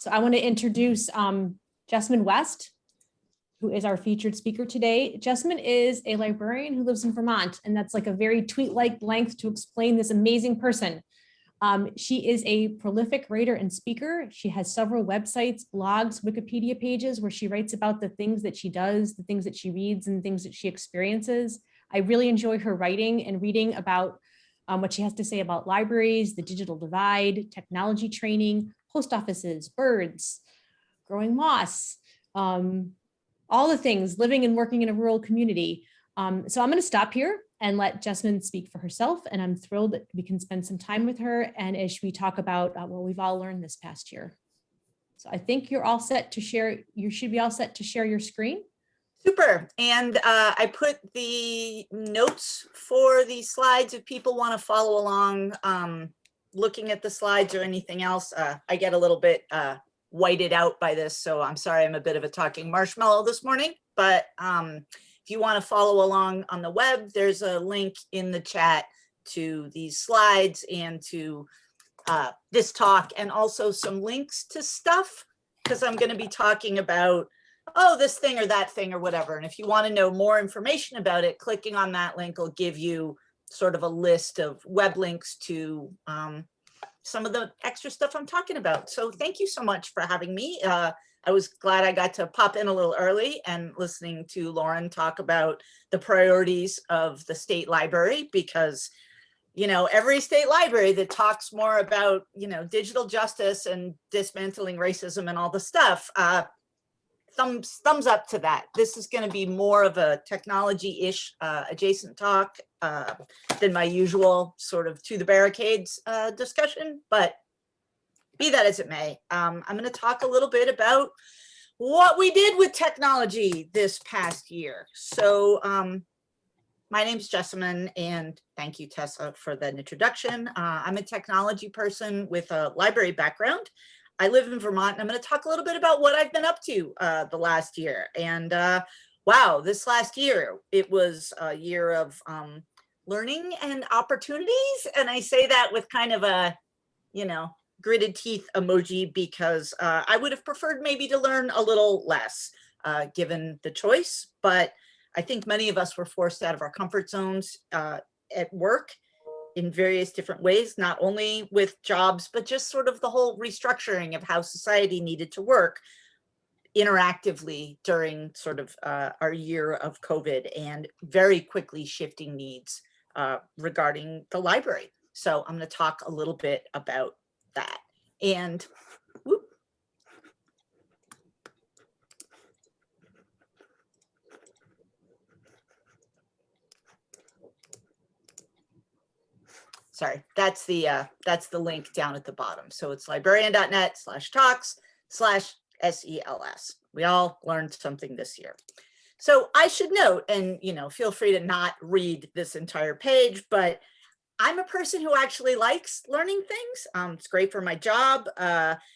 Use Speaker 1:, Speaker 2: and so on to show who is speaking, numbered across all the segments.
Speaker 1: So I want to introduce Jessamyn West, who is our featured speaker today. Jessamyn is a librarian who lives in Vermont, and that's like a very tweet-like length to explain this amazing person. She is a prolific writer and speaker. She has several websites, blogs, Wikipedia pages where she writes about the things that she does, the things that she reads, and things that she experiences. I really enjoy her writing and reading about what she has to say about libraries, the digital divide, technology training, post offices, birds, growing moss, all the things, living and working in a rural community. So I'm going to stop here and let Jessamyn speak for herself. And I'm thrilled that we can spend some time with her and as we talk about what we've all learned this past year. So I think you're all set to share. You should be all set to share your screen.
Speaker 2: Super. And I put the notes for the slides if people want to follow along looking at the slides or anything else. I get a little bit whited out by this, so I'm sorry I'm a bit of a talking marshmallow this morning, but if you want to follow along on the web, there's a link in the chat to these slides and to this talk, and also some links to stuff, because I'm going to be talking about, oh, this thing or that thing or whatever. And if you want to know more information about it, clicking on that link will give you sort of a list of web links to some of the extra stuff I'm talking about. So thank you so much for having me. I was glad I got to pop in a little early and listening to Lauren talk about the priorities of the state library, because, you know, every state library that talks more about, you know, digital justice and dismantling racism and all the stuff, thumbs up to that. This is going to be more of a technology-ish adjacent talk than my usual sort of to the barricades discussion, but be that as it may, I'm going to talk a little bit about what we did with technology this past year. So my name's Jessamyn, and thank you, Tessa, for that introduction. I'm a technology person with a library background. I live in Vermont, and I'm going to talk a little bit about what I've been up to the last year. And wow, this last year, it was a year of learning and opportunities. And I say that with kind of a, you know, gritted teeth emoji, because I would have preferred maybe to learn a little less given the choice. But I think many of us were forced out of our comfort zones at work in various different ways, not only with jobs, but just sort of the whole restructuring of how society needed to work interactively during sort of our year of COVID, and very quickly shifting needs regarding the library. So I'm going to talk a little bit about that. And whoop. Sorry, that's the link down at the bottom. So it's librarian.net/talks/SELS. We all learned something this year. So I should note, and you know, feel free to not read this entire page, but I'm a person who actually likes learning things. It's great for my job.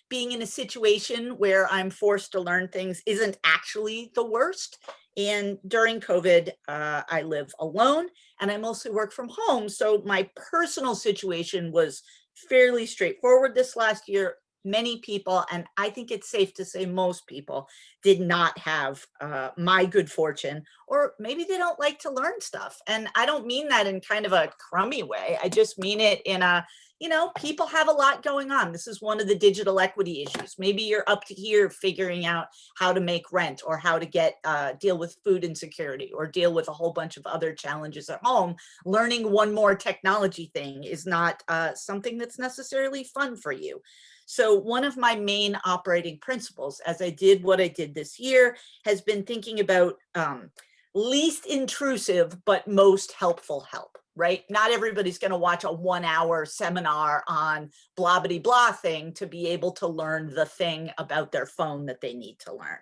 Speaker 2: Being in a situation where I'm forced to learn things isn't actually the worst. And during COVID, I live alone and I mostly work from home. So my personal situation was fairly straightforward this last year. Many people, and I think it's safe to say most people, did not have my good fortune, or maybe they don't like to learn stuff. And I don't mean that in kind of a crummy way. I just mean it in a, you know, people have a lot going on. This is one of the digital equity issues. Maybe you're up to here figuring out how to make rent, or how to get deal with food insecurity, or deal with a whole bunch of other challenges at home. Learning one more technology thing is not something that's necessarily fun for you. So one of my main operating principles, as I did what I did this year, has been thinking about least intrusive but most helpful help, right? Not everybody's going to watch a 1-hour seminar on blah, blah, blah thing to be able to learn the thing about their phone that they need to learn.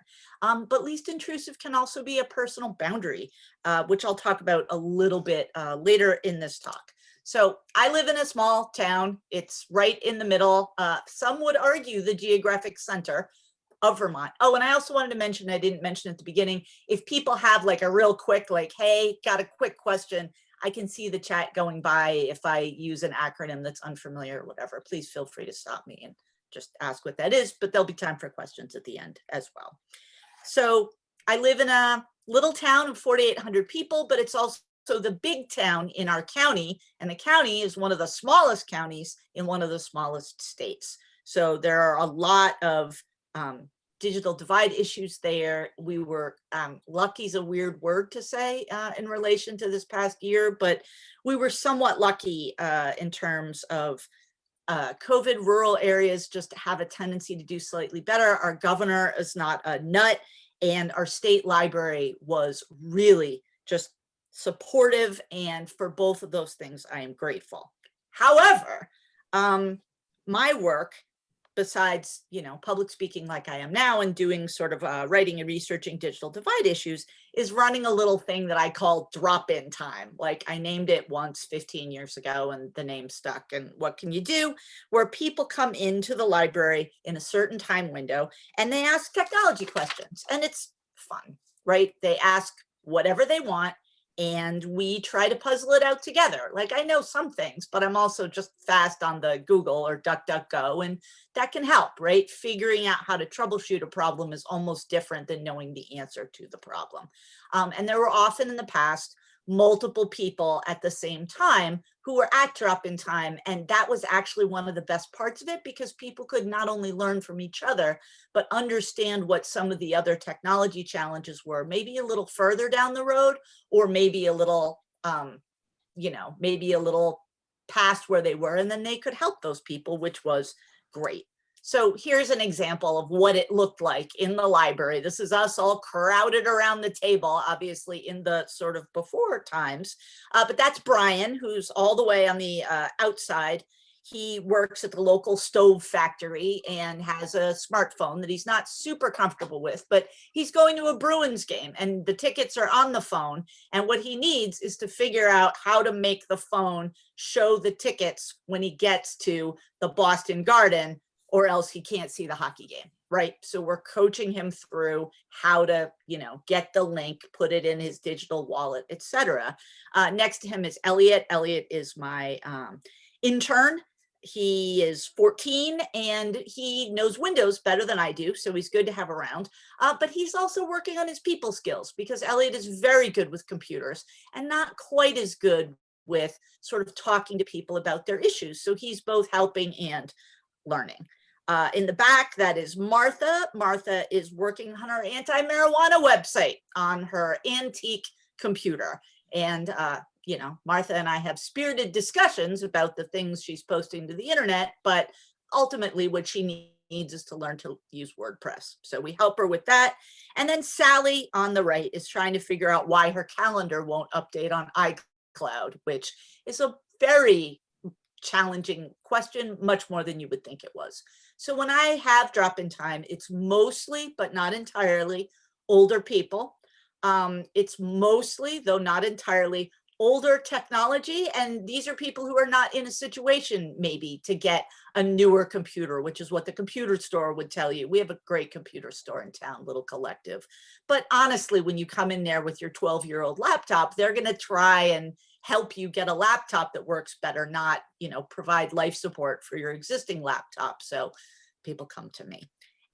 Speaker 2: But least intrusive can also be a personal boundary, which I'll talk about a little bit later in this talk. So I live in a small town. It's right in the middle. Some would argue the geographic center of Vermont. Oh, and I also wanted to mention, I didn't mention at the beginning, if people have like a real quick, like, hey, got a quick question, I can see the chat going by. If I use an acronym that's unfamiliar or whatever, please feel free to stop me and just ask what that is, but there'll be time for questions at the end as well. So I live in a little town of 4,800 people, but it's also the big town in our county, and the county is one of the smallest counties in one of the smallest states. So there are a lot of digital divide issues there. We were, lucky is a weird word to say in relation to this past year, but we were somewhat lucky in terms of COVID. Rural areas just have a tendency to do slightly better. Our governor is not a nut, and our state library was really just supportive. And for both of those things, I am grateful. However, my work, besides, public speaking like I am now and doing sort of writing and researching digital divide issues, is running a little thing that I call drop-in time. Like, I named it once 15 years ago and the name stuck. And what can you do? Where people come into the library in a certain time window and they ask technology questions, and it's fun, right? They ask whatever they want, and we try to puzzle it out together. Like, I know some things, but I'm also just fast on the Google or DuckDuckGo, and that can help, right? Figuring out how to troubleshoot a problem is almost different than knowing the answer to the problem. And there were often in the past multiple people at the same time who were at drop-in time, and that was actually one of the best parts of it, because people could not only learn from each other, but understand what some of the other technology challenges were, maybe a little further down the road, or maybe a little, maybe a little past where they were, and then they could help those people, which was great. So here's an example of what it looked like in the library. This is us all crowded around the table, obviously in the sort of before times, but that's Brian, who's all the way on the outside. He works at the local stove factory and has a smartphone that he's not super comfortable with, but he's going to a Bruins game and the tickets are on the phone. And what he needs is to figure out how to make the phone show the tickets when he gets to the Boston Garden, or else he can't see the hockey game, right? So we're coaching him through how to, get the link, put it in his digital wallet, etc. Next to him is Elliot. Elliot is my intern. He is 14 and he knows Windows better than I do, so he's good to have around. But he's also working on his people skills, because Elliot is very good with computers and not quite as good with sort of talking to people about their issues. So he's both helping and learning. In the back, that is Martha. Martha is working on her anti-marijuana website on her antique computer. And, Martha and I have spirited discussions about the things she's posting to the internet, but ultimately what she needs is to learn to use WordPress. So we help her with that. And then Sally on the right is trying to figure out why her calendar won't update on iCloud, which is a very challenging question, much more than you would think it was. So when I have drop-in time, it's mostly, but not entirely, older people. It's mostly, though not entirely, older technology. And these are people who are not in a situation maybe to get a newer computer, which is what the computer store would tell you. We have a great computer store in town, little collective. But honestly, when you come in there with your 12-year-old laptop, they're going to try and help you get a laptop that works better, not, provide life support for your existing laptop. So people come to me.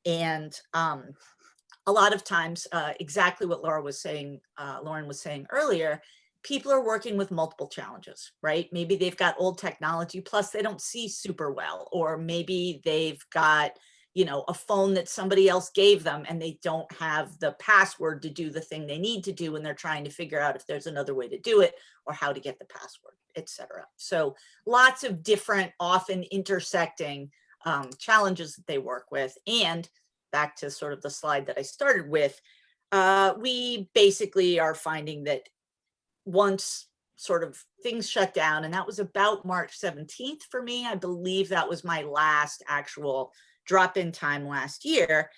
Speaker 2: And a lot of times, exactly what Lauren was saying earlier, people are working with multiple challenges, right? Maybe they've got old technology, plus they don't see super well, or maybe they've got, a phone that somebody else gave them and they don't have the password to do the thing they need to do, and they're trying to figure out if there's another way to do it or how to get the password, etc. So lots of different, often intersecting challenges that they work with. And back to sort of the slide that I started with, we basically are finding that once sort of things shut down, and that was about March 17th for me, I believe that was my last actual drop-in time last year,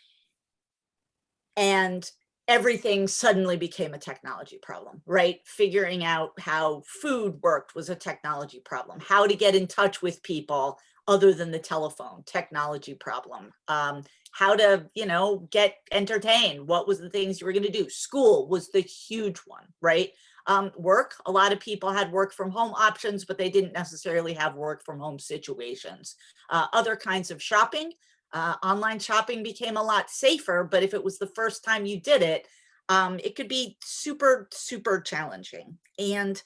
Speaker 2: and everything suddenly became a technology problem, right? Figuring out how food worked was a technology problem. How to get in touch with people other than the telephone, technology problem. How to, get entertained. What was the things you were going to do? School was the huge one, right? Work, a lot of people had work from home options, but they didn't necessarily have work from home situations. Other kinds of shopping, Online shopping became a lot safer, but if it was the first time you did it, it could be super, super challenging. And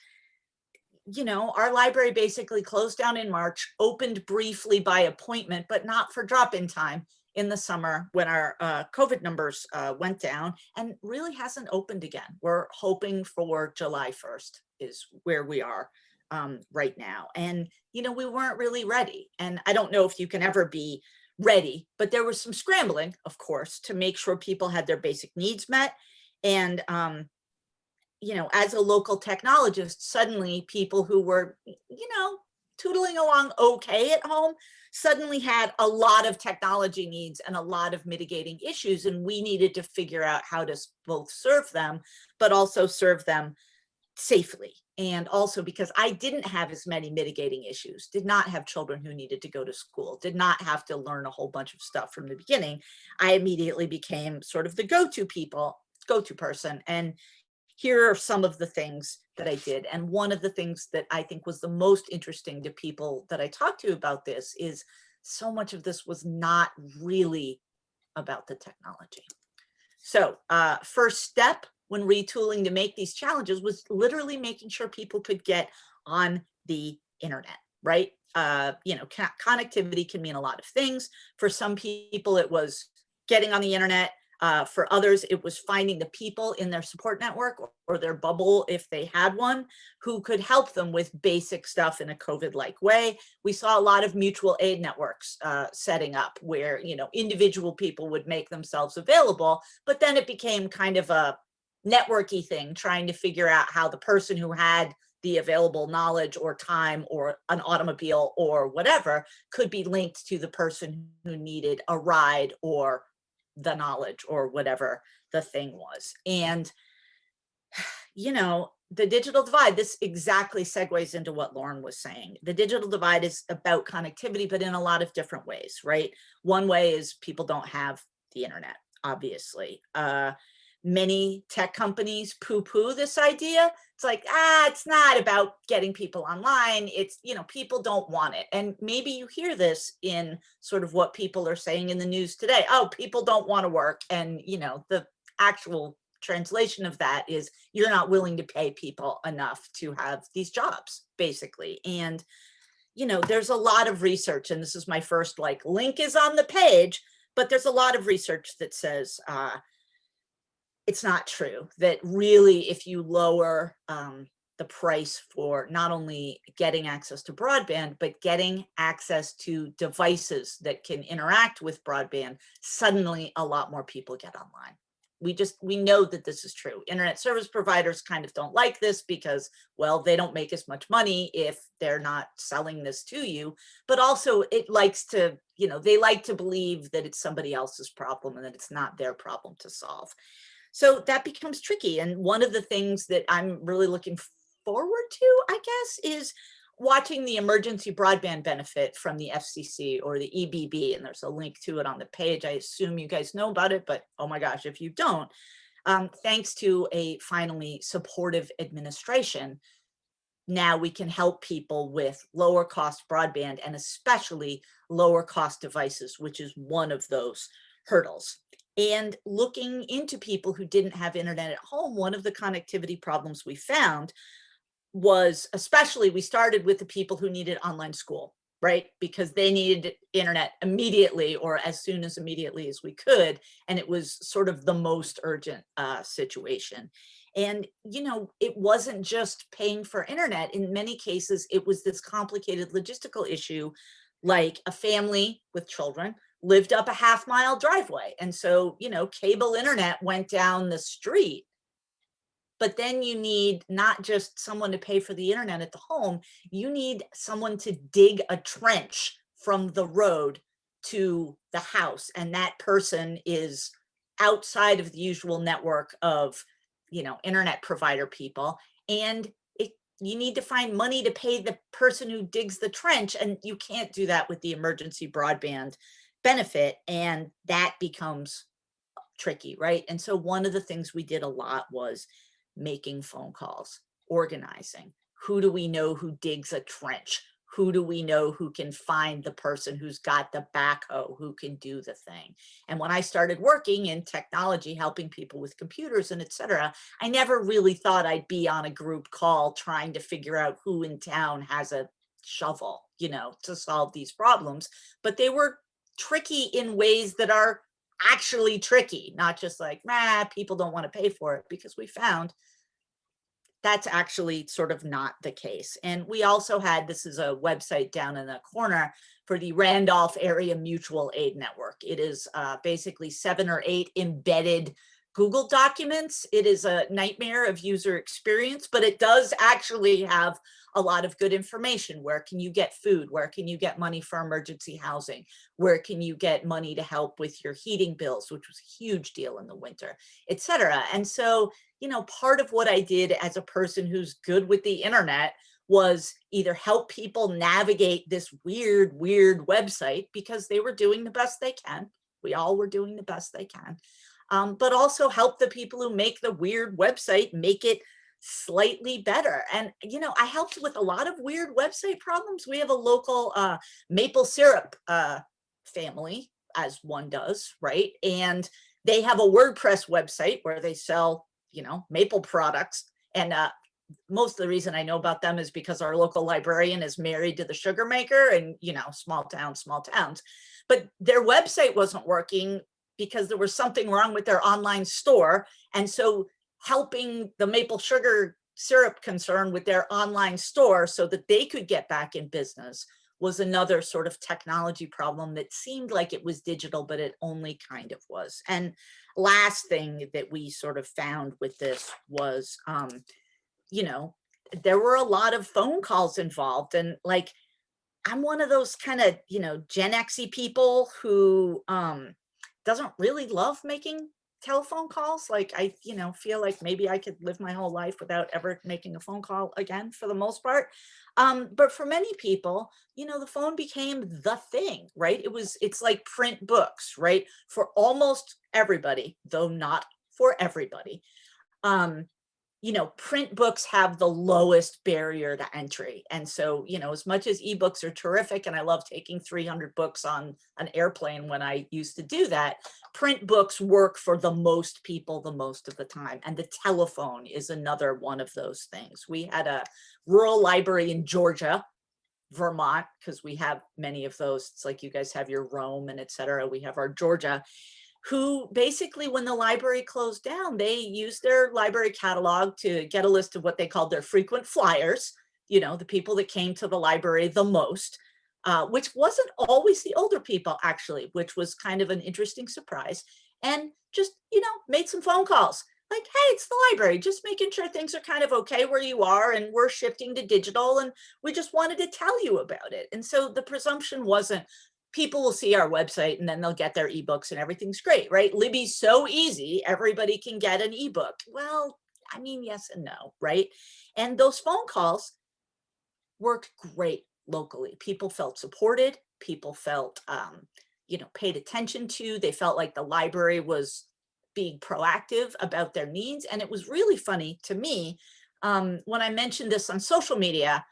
Speaker 2: you know, our library basically closed down in March, opened briefly by appointment, but not for drop-in time in the summer when our COVID numbers went down, and really hasn't opened again. We're hoping for July 1st is where we are right now. And, you know, we weren't really ready. And I don't know if you can ever be ready, but there was some scrambling, of course, to make sure people had their basic needs met. And, you know, as a local technologist, suddenly people who were, you know, tootling along okay at home suddenly had a lot of technology needs and a lot of mitigating issues. And we needed to figure out how to both serve them, but also serve them safely. And also because I didn't have as many mitigating issues, did not have children who needed to go to school, did not have to learn a whole bunch of stuff from the beginning, I immediately became sort of the go-to person. And here are some of the things that I did. And one of the things that I think was the most interesting to people that I talked to about this is so much of this was not really about the technology. So first step when retooling to make these challenges was literally making sure people could get on the internet, right? You know, connectivity can mean a lot of things. For some people, it was getting on the internet. For others, it was finding the people in their support network or their bubble, if they had one, who could help them with basic stuff in a COVID-like way. We saw a lot of mutual aid networks setting up where, you know, individual people would make themselves available, but then it became kind of a networky thing, trying to figure out how the person who had the available knowledge or time or an automobile or whatever could be linked to the person who needed a ride or the knowledge or whatever the thing was. And, you know, the digital divide, this exactly segues into what Lauren was saying. The digital divide is about connectivity, but in a lot of different ways, right? One way is people don't have the internet, obviously. Many tech companies poo-poo this idea. It's like, it's not about getting people online. It's, you know, people don't want it. And maybe you hear this in sort of what people are saying in the news today. Oh, people don't want to work. And, you know, the actual translation of that is you're not willing to pay people enough to have these jobs, basically. And, you know, there's a lot of research, and this is my first like link is on the page, but there's a lot of research that says, it's not true, that really if you lower the price for not only getting access to broadband, but getting access to devices that can interact with broadband, suddenly a lot more people get online. We know that this is true. Internet service providers kind of don't like this because, well, they don't make as much money if they're not selling this to you, but also it likes to, you know, they like to believe that it's somebody else's problem and that it's not their problem to solve. So that becomes tricky. And one of the things that I'm really looking forward to, I guess, is watching the emergency broadband benefit from the FCC or the EBB. And there's a link to it on the page. I assume you guys know about it, but oh my gosh, if you don't, thanks to a finally supportive administration, now we can help people with lower cost broadband and especially lower cost devices, which is one of those hurdles. And looking into people who didn't have internet at home, one of the connectivity problems we found was, especially we started with the people who needed online school, right? Because they needed internet immediately or as soon as immediately as we could. And it was sort of the most urgent situation. And, you know, it wasn't just paying for internet. In many cases, it was this complicated logistical issue, like a family with children lived up a half-mile driveway. And so, you know, cable internet went down the street. But then you need not just someone to pay for the internet at the home, you need someone to dig a trench from the road to the house. And that person is outside of the usual network of, you know, internet provider people. And you need to find money to pay the person who digs the trench. And you can't do that with the emergency broadband benefit. And that becomes tricky, right? And so one of the things we did a lot was making phone calls, organizing. Who do we know who digs a trench? who do we know who can find the person who's got the backhoe, who can do the thing. And when I started working in technology, helping people with computers and et cetera, I never really thought I'd be on a group call trying to figure out who in town has a shovel, you know, to solve these problems. But they were tricky in ways that are actually tricky, not just like, people don't want to pay for it, because we found that's actually sort of not the case. And we also had, this is a website down in the corner for the Randolph Area Mutual Aid Network. It is basically 7 or 8 embedded Google documents. It is a nightmare of user experience, but it does actually have a lot of good information. Where can you get food? Where can you get money for emergency housing? Where can you get money to help with your heating bills, which was a huge deal in the winter, et cetera. And so, you know, part of what I did as a person who's good with the internet was either help people navigate this weird website, because they were doing the best they can. We all were doing the best they can. But also help the people who make the weird website make it slightly better. And, you know, I helped with a lot of weird website problems. We have a local maple syrup family, as one does, right? And they have a WordPress website where they sell, you know, maple products. And most of the reason I know about them is because our local librarian is married to the sugar maker, and, you know, small towns. But their website wasn't working because there was something wrong with their online store. And so helping the maple sugar syrup concern with their online store so that they could get back in business was another sort of technology problem that seemed like it was digital, but it only kind of was. And last thing that we sort of found with this was, you know, there were a lot of phone calls involved. And like, I'm one of those kind of, you know, Gen X-y people who doesn't really love making telephone calls. Like, I, you know, feel like maybe I could live my whole life without ever making a phone call again, for the most part. But for many people, you know, the phone became the thing, right? It's like print books, right? For almost everybody, though not for everybody. You know, print books have the lowest barrier to entry. And so, you know, as much as ebooks are terrific, and I love taking 300 books on an airplane when I used to do that, print books work for the most people the most of the time. And the telephone is another one of those things. We had a rural library in Georgia, Vermont, because we have many of those. It's like you guys have your Rome and et cetera. We have our Georgia, who basically, when the library closed down, they used their library catalog to get a list of what they called their frequent flyers, you know, the people that came to the library the most, which wasn't always the older people, actually, which was kind of an interesting surprise. And just, you know, made some phone calls. Like, hey, it's the library, just making sure things are kind of okay where you are, and we're shifting to digital, and we just wanted to tell you about it. And so the presumption wasn't, people will see our website and then they'll get their ebooks and everything's great, right? Libby's so easy, everybody can get an ebook. Well, I mean, yes and no, right? And those phone calls worked great locally. People felt supported. People felt, you know, paid attention to. They felt like the library was being proactive about their needs. And it was really funny to me when I mentioned this on social media.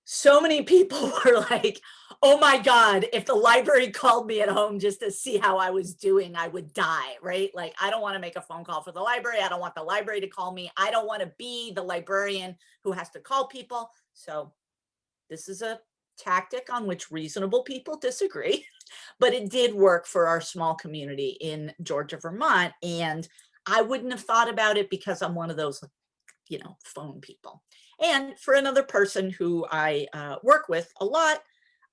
Speaker 2: So many people were like, oh my God, if the library called me at home just to see how I was doing, I would die, right? Like, I don't want to make a phone call for the library. I don't want the library to call me. I don't want to be the librarian who has to call people. So this is a tactic on which reasonable people disagree, but it did work for our small community in Georgia, Vermont. And I wouldn't have thought about it because I'm one of those, you know, phone people. And for another person who I work with a lot,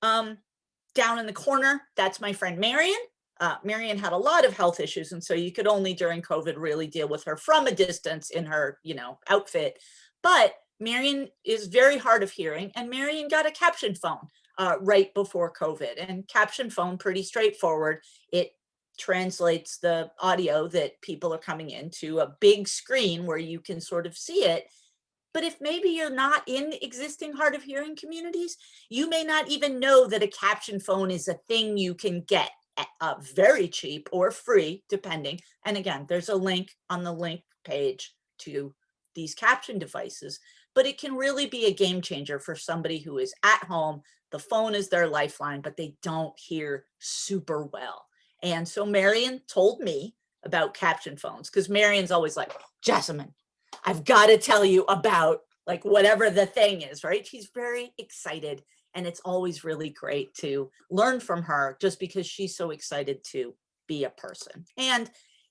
Speaker 2: down in the corner, that's my friend Marion. Marion had a lot of health issues, and so you could only during COVID really deal with her from a distance in her, you know, outfit. But Marion is very hard of hearing, and Marion got a caption phone right before COVID. And caption phone, pretty straightforward. It translates the audio that people are coming into a big screen where you can sort of see it. But if maybe you're not in existing hard of hearing communities, you may not even know that a caption phone is a thing you can get very cheap or free, depending. And again, there's a link on the link page to these caption devices. but it can really be a game changer for somebody who is at home. The phone is their lifeline, but they don't hear super well. And so Marion told me about caption phones, because Marion's always like, Jessamyn, I've got to tell you about like whatever the thing is, right? She's very excited, and it's always really great to learn from her just because she's so excited to be a person. And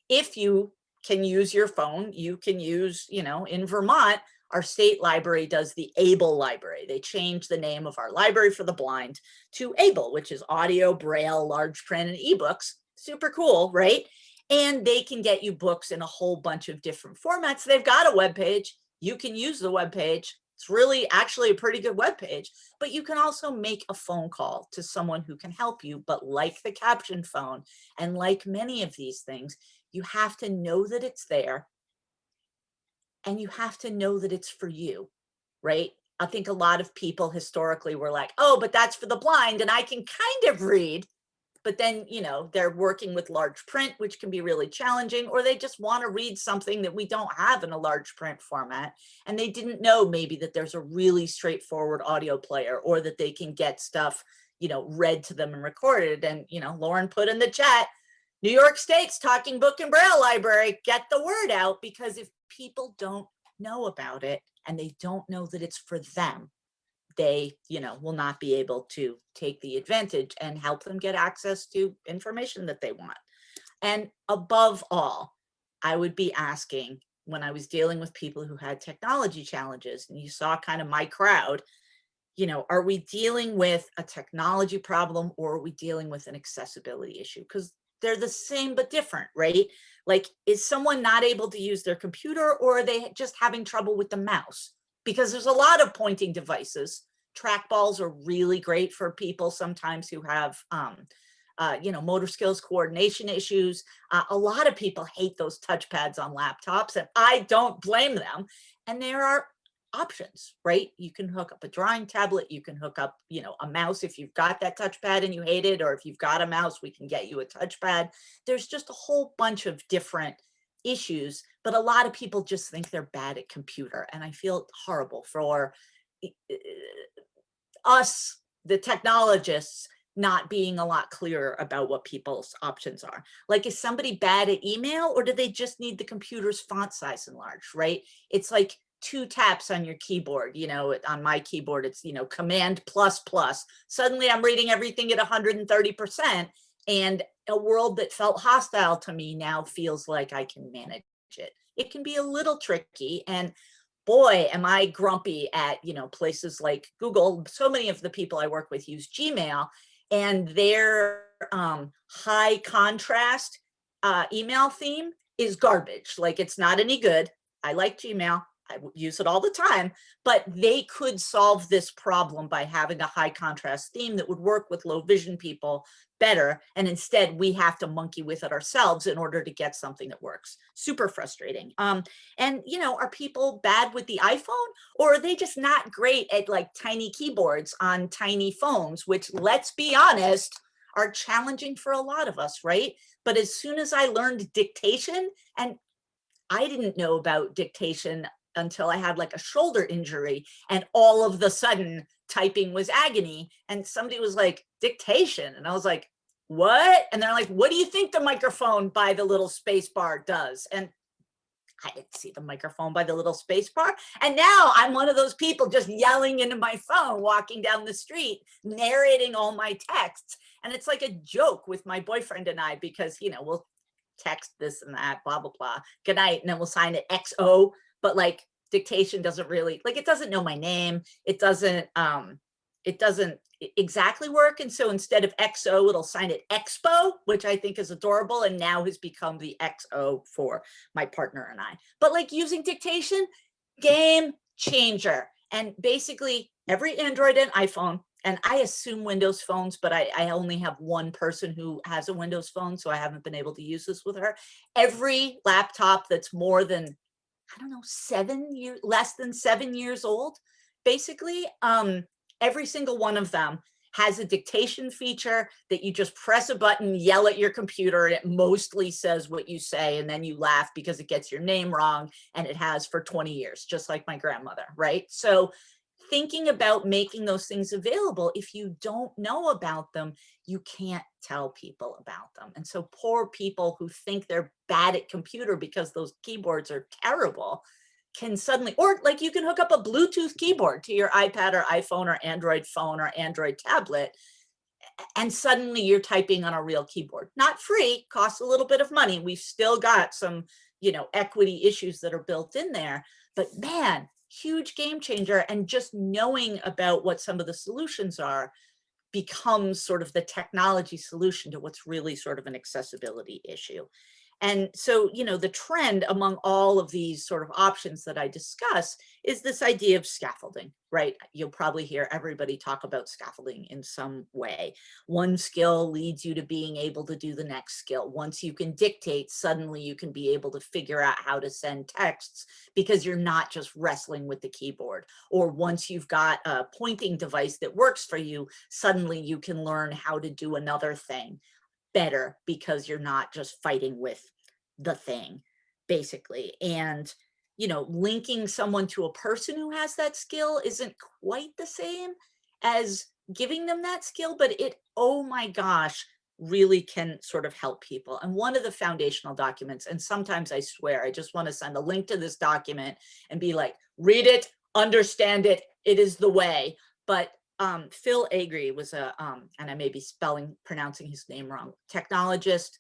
Speaker 2: if you can use your phone, you can use, in Vermont, our state library does the ABLE library. They changed the name of our library for the blind to ABLE, which is audio, braille, large print, and ebooks. Super cool, right? And they can get you books in a whole bunch of different formats. They've got a webpage. You can use the webpage. It's really actually a pretty good webpage, but you can also make a phone call to someone who can help you. But like the caption phone, and like many of these things, you have to know that it's there, and you have to know that it's for you, right? I think a lot of people historically were like, oh, but that's for the blind and I can kind of read. But then, they're working with large print, which can be really challenging, or they just want to read something that we don't have in a large print format. And they didn't know maybe that there's a really straightforward audio player, or that they can get stuff, read to them and recorded. And, Lauren put in the chat, New York State's Talking Book and Braille Library, get the word out, because if people don't know about it and they don't know that it's for them, they, will not be able to take the advantage and help them get access to information that they want. And above all, I would be asking, when I was dealing with people who had technology challenges, and you saw kind of my crowd, are we dealing with a technology problem, or are we dealing with an accessibility issue? Because they're the same but different, right? Like, is someone not able to use their computer, or are they just having trouble with the mouse? Because there's a lot of pointing devices. Trackballs are really great for people sometimes who have, motor skills, coordination issues. A lot of people hate those touchpads on laptops, and I don't blame them. And there are options, right? You can hook up a drawing tablet. You can hook up, a mouse if you've got that touchpad and you hate it, or if you've got a mouse, we can get you a touchpad. There's just a whole bunch of different issues, but a lot of people just think they're bad at computer. And I feel horrible for us, the technologists, not being a lot clearer about what people's options are. Like, is somebody bad at email, or do they just need the computer's font size enlarged, right? It's like 2 taps on your keyboard. On my keyboard, it's, Command ++. Suddenly I'm reading everything at 130%. And a world that felt hostile to me now feels like I can manage it. It can be a little tricky. And boy, am I grumpy at, places like Google. So many of the people I work with use Gmail, and their high contrast email theme is garbage. Like, it's not any good. I like Gmail. I use it all the time, but they could solve this problem by having a high contrast theme that would work with low vision people better. And instead we have to monkey with it ourselves in order to get something that works. Super frustrating. And, are people bad with the iPhone, or are they just not great at like tiny keyboards on tiny phones, which, let's be honest, are challenging for a lot of us, right? But as soon as I learned dictation, and I didn't know about dictation until I had like a shoulder injury, and all of the sudden typing was agony, and somebody was like, dictation, and I was like, what? And they're like, what do you think the microphone by the little space bar does? And I didn't see the microphone by the little space bar. And now I'm one of those people just yelling into my phone, walking down the street, narrating all my texts. And it's like a joke with my boyfriend and I, because, we'll text this and that, blah, blah, blah, good night. And then we'll sign it XO. But like, dictation doesn't really, like, it doesn't know my name. It doesn't exactly work. And so instead of XO, it'll sign it Expo, which I think is adorable, and now has become the XO for my partner and I. But like, using dictation, game changer. And basically every Android and iPhone, and I assume Windows phones, but I only have one person who has a Windows phone, so I haven't been able to use this with her. Every laptop that's more than, I don't know, less than 7 years old, basically, every single one of them has a dictation feature that you just press a button, yell at your computer, and it mostly says what you say, and then you laugh because it gets your name wrong, and it has for 20 years, just like my grandmother, right? So thinking about making those things available, if you don't know about them, you can't tell people about them. And so poor people who think they're bad at computer because those keyboards are terrible can suddenly, or like you can hook up a Bluetooth keyboard to your iPad or iPhone or Android phone or Android tablet, and suddenly you're typing on a real keyboard. Not free, costs a little bit of money. We've still got some, equity issues that are built in there, but man, huge game changer. And just knowing about what some of the solutions are becomes sort of the technology solution to what's really sort of an accessibility issue. And so, the trend among all of these sort of options that I discuss is this idea of scaffolding, right? You'll probably hear everybody talk about scaffolding in some way. One skill leads you to being able to do the next skill. Once you can dictate, suddenly you can be able to figure out how to send texts because you're not just wrestling with the keyboard. Or once you've got a pointing device that works for you, suddenly you can learn how to do another thing better because you're not just fighting with the thing, basically. And linking someone to a person who has that skill isn't quite the same as giving them that skill, but it, oh my gosh, really can sort of help people. And one of the foundational documents, and sometimes I swear I just want to send a link to this document and be like, read it, understand it, it is the way. But Phil Agri was and I may be pronouncing his name wrong, technologist,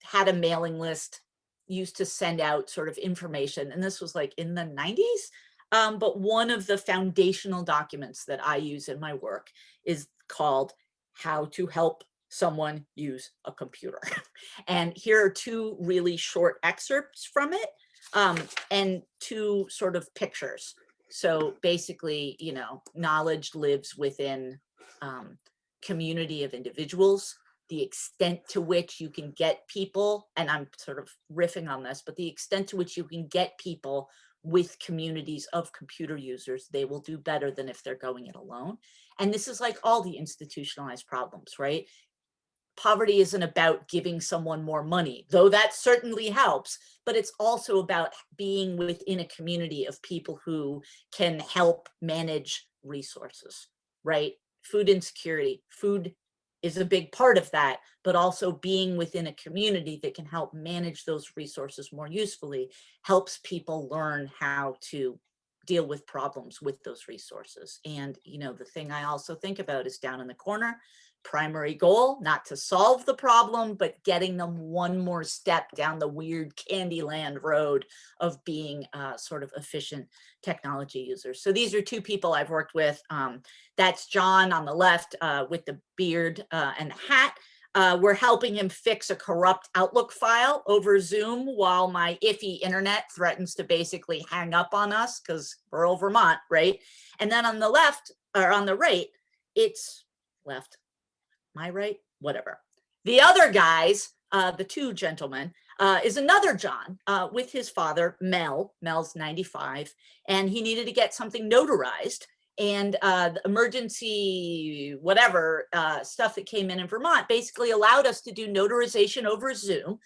Speaker 2: had a mailing list, used to send out sort of information. And this was like in the 90s. But one of the foundational documents that I use in my work is called How to Help Someone Use a Computer. And here are two really short excerpts from it, and two sort of pictures. So basically, knowledge lives within community of individuals. The extent to which you can get people, and I'm sort of riffing on this, but the extent to which you can get people with communities of computer users, they will do better than if they're going it alone. And this is like all the institutionalized problems, right? Poverty isn't about giving someone more money, though that certainly helps, but it's also about being within a community of people who can help manage resources, right? Food insecurity, food is a big part of that, but also being within a community that can help manage those resources more usefully helps people learn how to deal with problems with those resources. And, the thing I also think about is down in the corner, primary goal, not to solve the problem, but getting them one more step down the weird Candyland road of being sort of efficient technology users. So these are two people I've worked with. That's John on the left with the beard and the hat. We're helping him fix a corrupt Outlook file over Zoom while my iffy internet threatens to basically hang up on us because rural Vermont, right? And then on the left, or on the right, it's left, my right, whatever. The other guys, the two gentlemen, is another John with his father, Mel. Mel's 95, and he needed to get something notarized. And the emergency, whatever stuff that came in Vermont basically allowed us to do notarization over Zoom.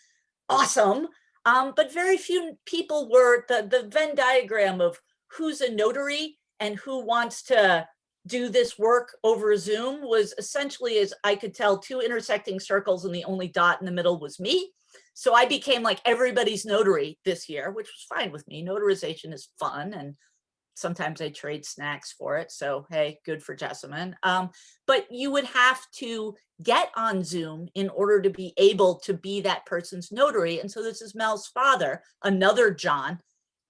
Speaker 2: Awesome. But very few people were, the Venn diagram of who's a notary and who wants to do this work over Zoom was essentially, as I could tell, two intersecting circles, and the only dot in the middle was me. So I became like everybody's notary this year, which was fine with me. Notarization is fun, and sometimes I trade snacks for it. So, hey, good for Jessamyn. But you would have to get on Zoom in order to be able to be that person's notary. And so this is Mel's father, another John,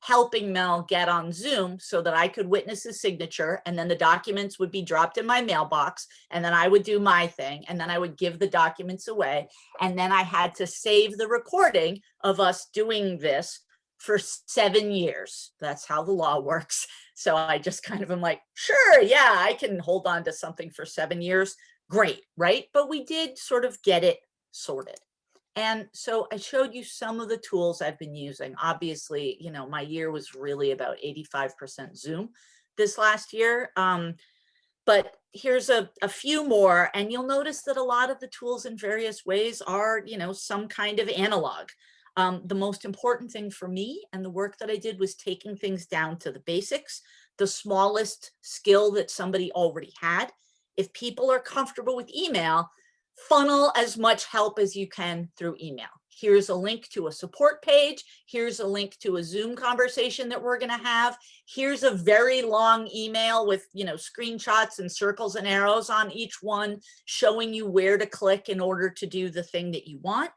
Speaker 2: helping Mel get on Zoom so that I could witness his signature, and then the documents would be dropped in my mailbox, and then I would do my thing, and then I would give the documents away. And then I had to save the recording of us doing this for 7 years. That's how the law works. So I just kind of am like, sure, yeah, I can hold on to something for 7 years. Great, right? But we did sort of get it sorted. And so I showed you some of the tools I've been using. Obviously, my year was really about 85% Zoom this last year. But here's a few more, and you'll notice that a lot of the tools in various ways are, some kind of analog. The most important thing for me and the work that I did was taking things down to the basics, the smallest skill that somebody already had. If people are comfortable with email, funnel as much help as you can through email. Here's a link to a support page. Here's a link to a Zoom conversation that we're going to have. Here's a very long email with, screenshots and circles and arrows on each one, showing you where to click in order to do the thing that you want.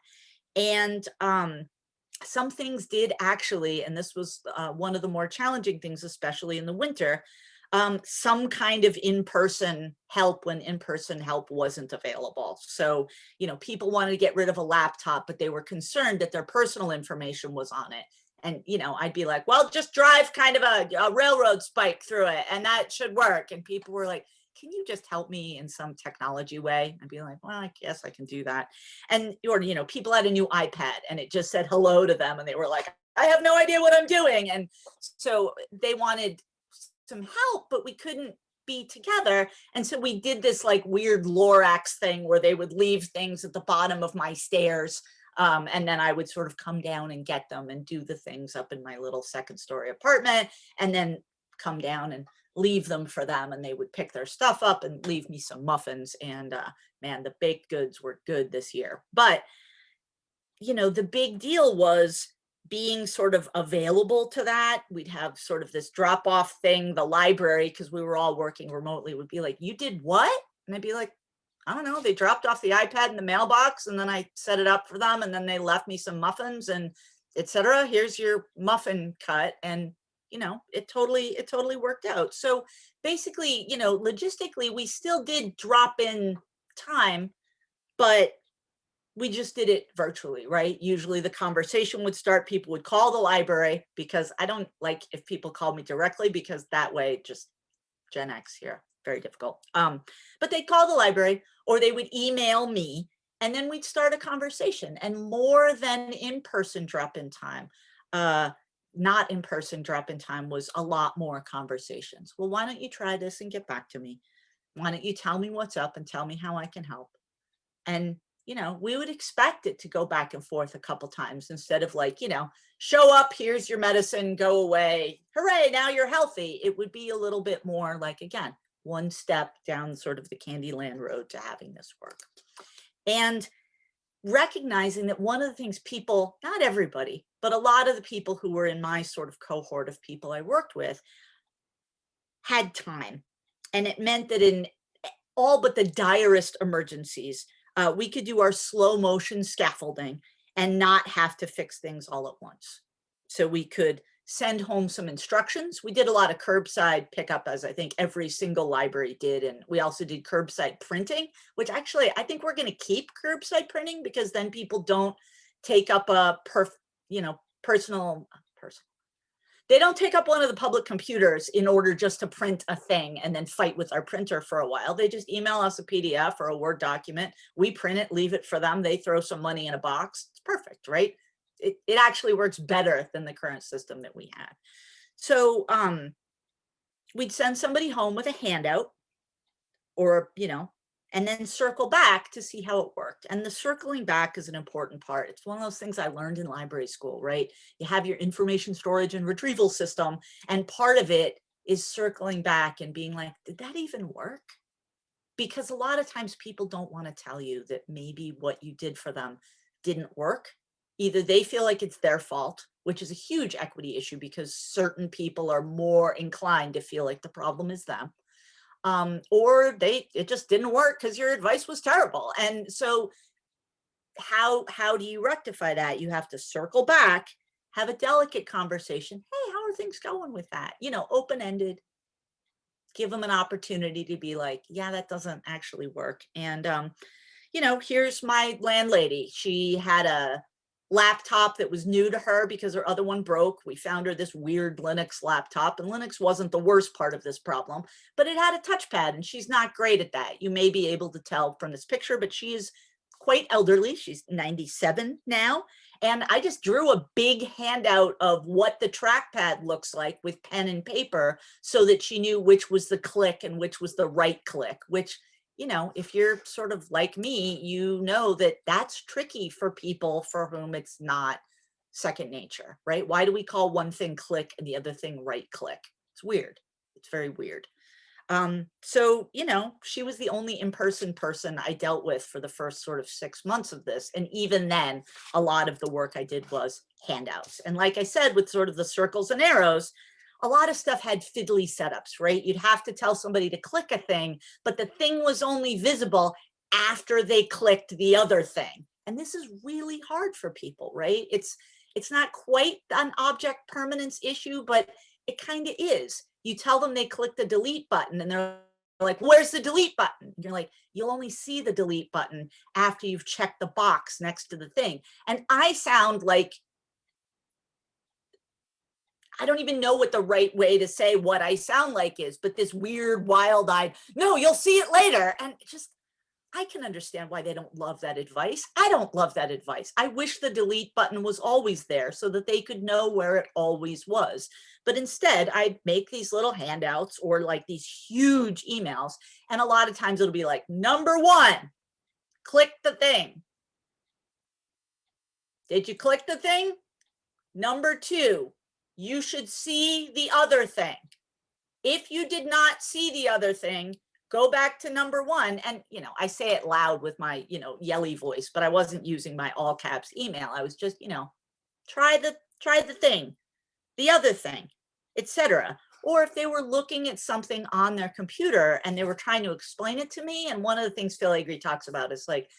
Speaker 2: And some things did actually, and this was one of the more challenging things, especially in the winter, some kind of in-person help when in-person help wasn't available. So, people wanted to get rid of a laptop, but they were concerned that their personal information was on it. And, I'd be like, well, just drive kind of a railroad spike through it and that should work. And people were like, can you just help me in some technology way? I'd be like, well, I guess I can do that. And, or, people had a new iPad and it just said hello to them. And they were like, I have no idea what I'm doing. And so they wanted some help, but we couldn't be together. And so we did this like weird Lorax thing where they would leave things at the bottom of my stairs. And then I would sort of come down and get them and do the things up in my little second-story apartment, and then come down and leave them for them. And they would pick their stuff up and leave me some muffins. And man, the baked goods were good this year. But, the big deal was being sort of available to that. We'd have sort of this drop-off thing, the library, because we were all working remotely, would be like, you did what? And I'd be like, I don't know, they dropped off the iPad in the mailbox and then I set it up for them and then they left me some muffins and etc. Here's your muffin cut. And it totally worked out. So basically, logistically, we still did drop in time, but we just did it virtually, right? Usually the conversation would start, people would call the library, because I don't like if people call me directly, because that way, just Gen X here, very difficult. But they'd call the library or they would email me, and then we'd start a conversation. And more than in-person drop-in time, not in-person drop-in time was a lot more conversations. Well, why don't you try this and get back to me? Why don't you tell me what's up and tell me how I can help? And we would expect it to go back and forth a couple times, instead of like, show up, here's your medicine, go away, hooray, now you're healthy. It would be a little bit more like, again, one step down sort of the Candyland road to having this work. And recognizing that one of the things people, not everybody, but a lot of the people who were in my sort of cohort of people I worked with had time. And it meant that in all but the direst emergencies, we could do our slow motion scaffolding and not have to fix things all at once. So we could send home some instructions. We did a lot of curbside pickup, as I think every single library did. And we also did curbside printing, which actually I think we're going to keep curbside printing, because then people don't take up a personal. They don't take up one of the public computers in order just to print a thing and then fight with our printer for a while. They just email us a PDF or a Word document. We print it, leave it for them. They throw some money in a box. It's perfect, right? It actually works better than the current system that we had. So we'd send somebody home with a handout, or, and then circle back to see how it worked. And the circling back is an important part. It's one of those things I learned in library school, right? You have your information storage and retrieval system, and part of it is circling back and being like, did that even work? Because a lot of times people don't want to tell you that maybe what you did for them didn't work. Either they feel like it's their fault, which is a huge equity issue because certain people are more inclined to feel like the problem is them. Or it just didn't work because your advice was terrible. And so how do you rectify that? You have to circle back, have a delicate conversation. Hey, how are things going with that? Open-ended, give them an opportunity to be like, yeah, that doesn't actually work. And, here's my landlady. She had a laptop that was new to her because her other one broke. We found her this weird Linux laptop, and Linux wasn't the worst part of this problem, but it had a touchpad, and she's not great at that. You may be able to tell from this picture, but she is quite elderly. She's 97 now, And I just drew a big handout of what the trackpad looks like with pen and paper so that she knew which was the click and which was the right click, which, you know, if you're sort of like me, you know that that's tricky for people for whom it's not second nature, right? Why do we call one thing click and the other thing right click? It's weird. It's very weird. So, you know, she was the only in-person person I dealt with for the first sort of 6 months of this. And even then, a lot of the work I did was handouts. And like I said, with sort of the circles and arrows, a lot of stuff had fiddly setups, right? You'd have to tell somebody to click a thing, but the thing was only visible after they clicked the other thing. And this is really hard for people, right? It's not quite an object permanence issue, but it kind of is. You tell them they click the delete button and they're like, where's the delete button? You're like, you'll only see the delete button after you've checked the box next to the thing. And I sound like, I don't even know what the right way to say what I sound like is, but this weird wild-eyed, no, you'll see it later. And just, I can understand why they don't love that advice. I don't love that advice. I wish the delete button was always there so that they could know where it always was. But instead, I make these little handouts or like these huge emails. And a lot of times it'll be like, number 1, click the thing. Did you click the thing? Number 2, you should see the other thing. If you did not see the other thing, go back to number 1. And, you know, I say it loud with my, you know, yelly voice, but I wasn't using my all caps email. I was just, you know, try the thing, the other thing, etc. Or if they were looking at something on their computer and they were trying to explain it to me. And one of the things Phil Agri talks about is like,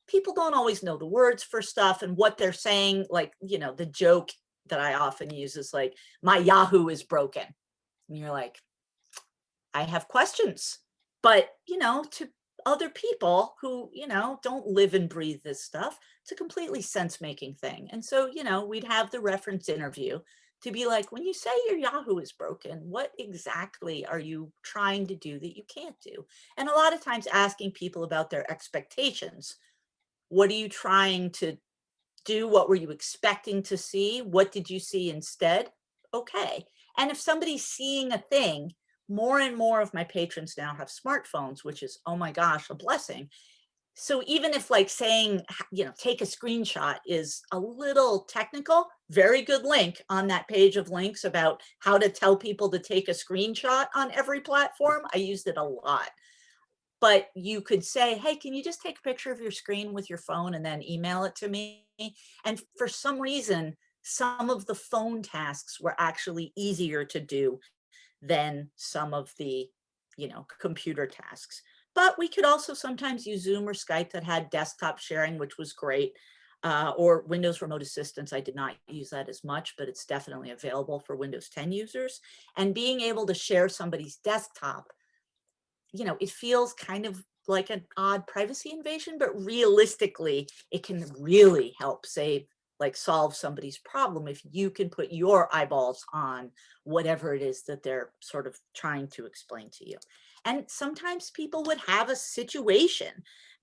Speaker 2: people don't always know the words for stuff and what they're saying. Like, you know, the joke that I often use is like, my Yahoo is broken. And you're like, I have questions. But, you know, to other people who, you know, don't live and breathe this stuff, it's a completely sense-making thing. And so, you know, we'd have the reference interview to be like, when you say your Yahoo is broken, what exactly are you trying to do that you can't do? And a lot of times asking people about their expectations. What are you trying to do? What were you expecting to see? What did you see instead? Okay. And if somebody's seeing a thing, more and more of my patrons now have smartphones, which is, oh my gosh, a blessing. So even if like saying, you know, take a screenshot is a little technical, very good link on that page of links about how to tell people to take a screenshot on every platform. I used it a lot. But you could say, hey, can you just take a picture of your screen with your phone and then email it to me? And for some reason, some of the phone tasks were actually easier to do than some of the, you know, computer tasks. But we could also sometimes use Zoom or Skype that had desktop sharing, which was great, or Windows Remote Assistance. I did not use that as much, but it's definitely available for Windows 10 users. And being able to share somebody's desktop, you know, it feels kind of like an odd privacy invasion, but realistically, it can really help solve somebody's problem if you can put your eyeballs on whatever it is that they're sort of trying to explain to you. And sometimes people would have a situation,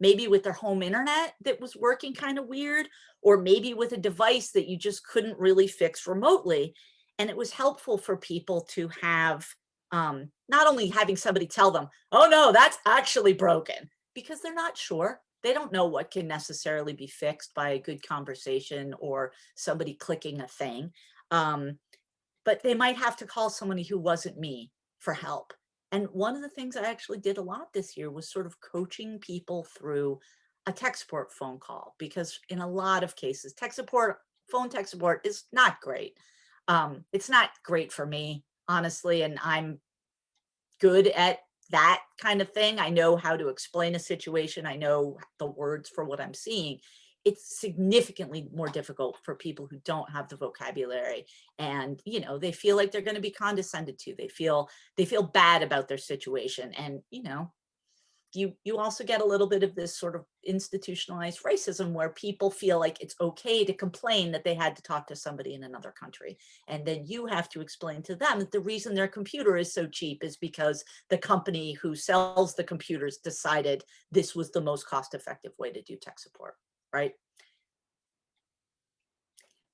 Speaker 2: maybe with their home internet that was working kind of weird, or maybe with a device that you just couldn't really fix remotely. And it was helpful for people to have not only having somebody tell them, oh no, that's actually broken, because they're not sure. They don't know what can necessarily be fixed by a good conversation or somebody clicking a thing. But they might have to call somebody who wasn't me for help. And one of the things I actually did a lot this year was sort of coaching people through a tech support phone call, because in a lot of cases, phone tech support is not great. It's not great for me, honestly, and I'm good at that kind of thing. I know how to explain a situation. I know the words for what I'm seeing. It's significantly more difficult for people who don't have the vocabulary, and, you know, they feel like they're going to be condescended to. They feel bad about their situation. And, you know, you also get a little bit of this sort of institutionalized racism where people feel like it's okay to complain that they had to talk to somebody in another country. And then you have to explain to them that the reason their computer is so cheap is because the company who sells the computers decided this was the most cost-effective way to do tech support, right?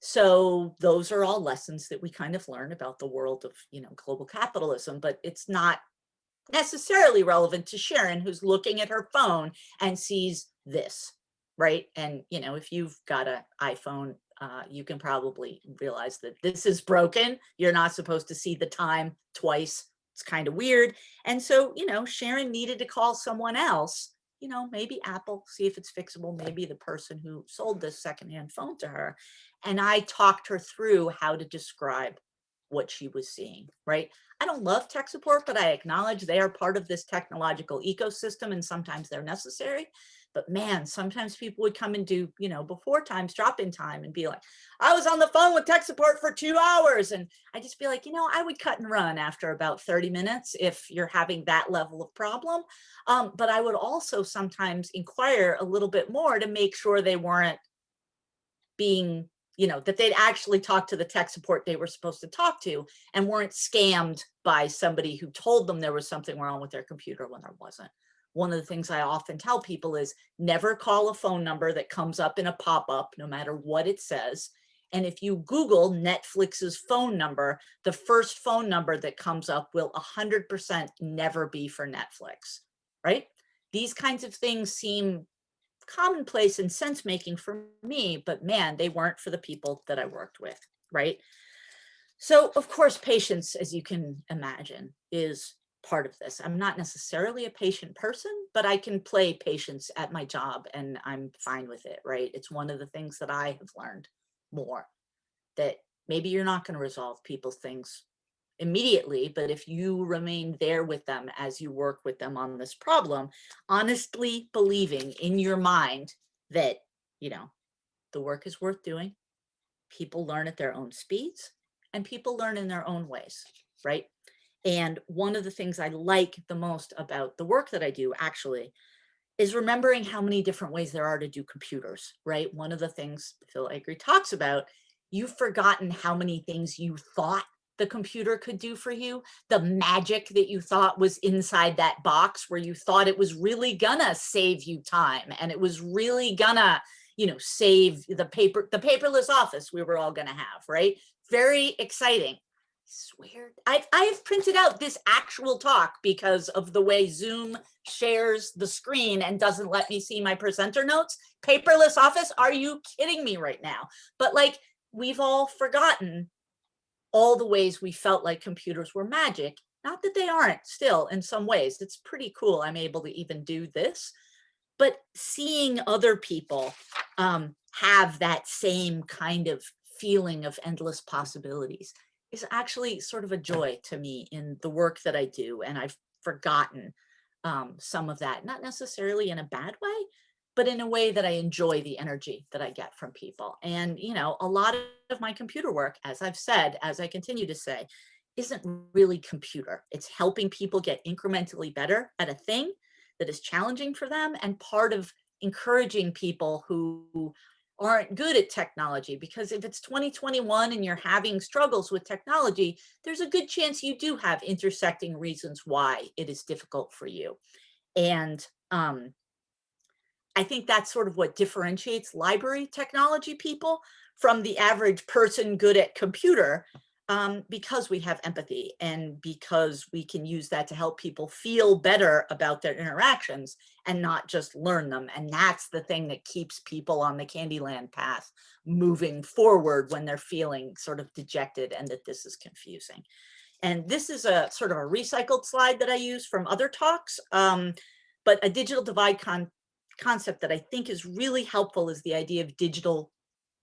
Speaker 2: So those are all lessons that we kind of learn about the world of, global capitalism, but it's not necessarily relevant to Sharon, who's looking at her phone and sees this, right? And, if you've got an iPhone, you can probably realize that this is broken. You're not supposed to see the time twice. It's kind of weird. And so, Sharon needed to call someone else, maybe Apple, see if it's fixable, maybe the person who sold this secondhand phone to her. And I talked her through how to describe what she was seeing, right? I don't love tech support, but I acknowledge they are part of this technological ecosystem, and sometimes they're necessary. But man, sometimes people would come and do, before times, drop-in time, and be like, I was on the phone with tech support for 2 hours. And I just be like, I would cut and run after about 30 minutes if you're having that level of problem. But I would also sometimes inquire a little bit more to make sure they weren't being, that they'd actually talked to the tech support they were supposed to talk to and weren't scammed by somebody who told them there was something wrong with their computer when there wasn't. One of the things I often tell people is never call a phone number that comes up in a pop-up, no matter what it says. And if you Google Netflix's phone number, the first phone number that comes up will 100% never be for Netflix, right? These kinds of things seem commonplace and sense making for me, but man, they weren't for the people that I worked with, right? So of course, patience, as you can imagine, is part of this. I'm not necessarily a patient person, but I can play patience at my job and I'm fine with it, right? It's one of the things that I have learned more, that maybe you're not going to resolve people's things immediately, but if you remain there with them as you work with them on this problem, honestly believing in your mind that, the work is worth doing, people learn at their own speeds, and people learn in their own ways, right? And one of the things I like the most about the work that I do actually is remembering how many different ways there are to do computers, right? One of the things Phil Agri talks about, you've forgotten how many things you thought the computer could do for you, the magic that you thought was inside that box, where you thought it was really gonna save you time and it was really gonna, save the paperless office we were all gonna have, right? Very exciting. Swear, I've printed out this actual talk because of the way Zoom shares the screen and doesn't let me see my presenter notes. Paperless office, are you kidding me right now? But we've all forgotten all the ways we felt like computers were magic. Not that they aren't still in some ways. It's pretty cool I'm able to even do this. But seeing other people have that same kind of feeling of endless possibilities is actually sort of a joy to me in the work that I do. And I've forgotten some of that, not necessarily in a bad way, but in a way that I enjoy the energy that I get from people. And, a lot of my computer work, as I've said, as I continue to say, isn't really computer. It's helping people get incrementally better at a thing that is challenging for them, and part of encouraging people who aren't good at technology, because if it's 2021 and you're having struggles with technology, there's a good chance you do have intersecting reasons why it is difficult for you. And I think that's sort of what differentiates library technology people from the average person good at computer, because we have empathy and because we can use that to help people feel better about their interactions and not just learn them. And that's the thing that keeps people on the Candyland path moving forward when they're feeling sort of dejected and that this is confusing. And this is a sort of a recycled slide that I use from other talks, but a digital divide concept that I think is really helpful is the idea of digital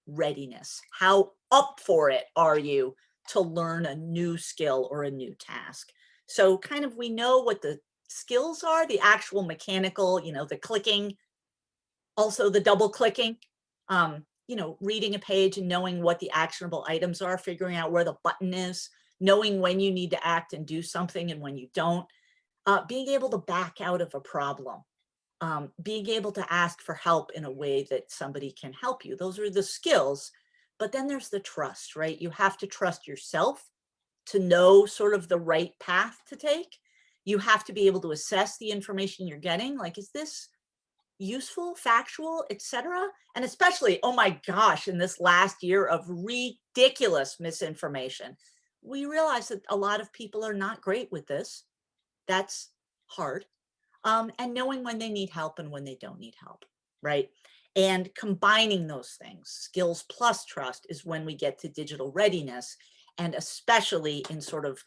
Speaker 2: readiness. How up for it are you to learn a new skill or a new task? So kind of we know what the skills are, the actual mechanical, the clicking, also the double clicking, reading a page and knowing what the actionable items are, figuring out where the button is, knowing when you need to act and do something and when you don't, being able to back out of a problem, being able to ask for help in a way that somebody can help you. Those are the skills. But then there's the trust, right? You have to trust yourself to know sort of the right path to take. You have to be able to assess the information you're getting. Like, is this useful, factual, etc. And especially, oh my gosh, in this last year of ridiculous misinformation, we realize that a lot of people are not great with this. That's hard. And knowing when they need help and when they don't need help, right? And combining those things, skills plus trust, is when we get to digital readiness, and especially in sort of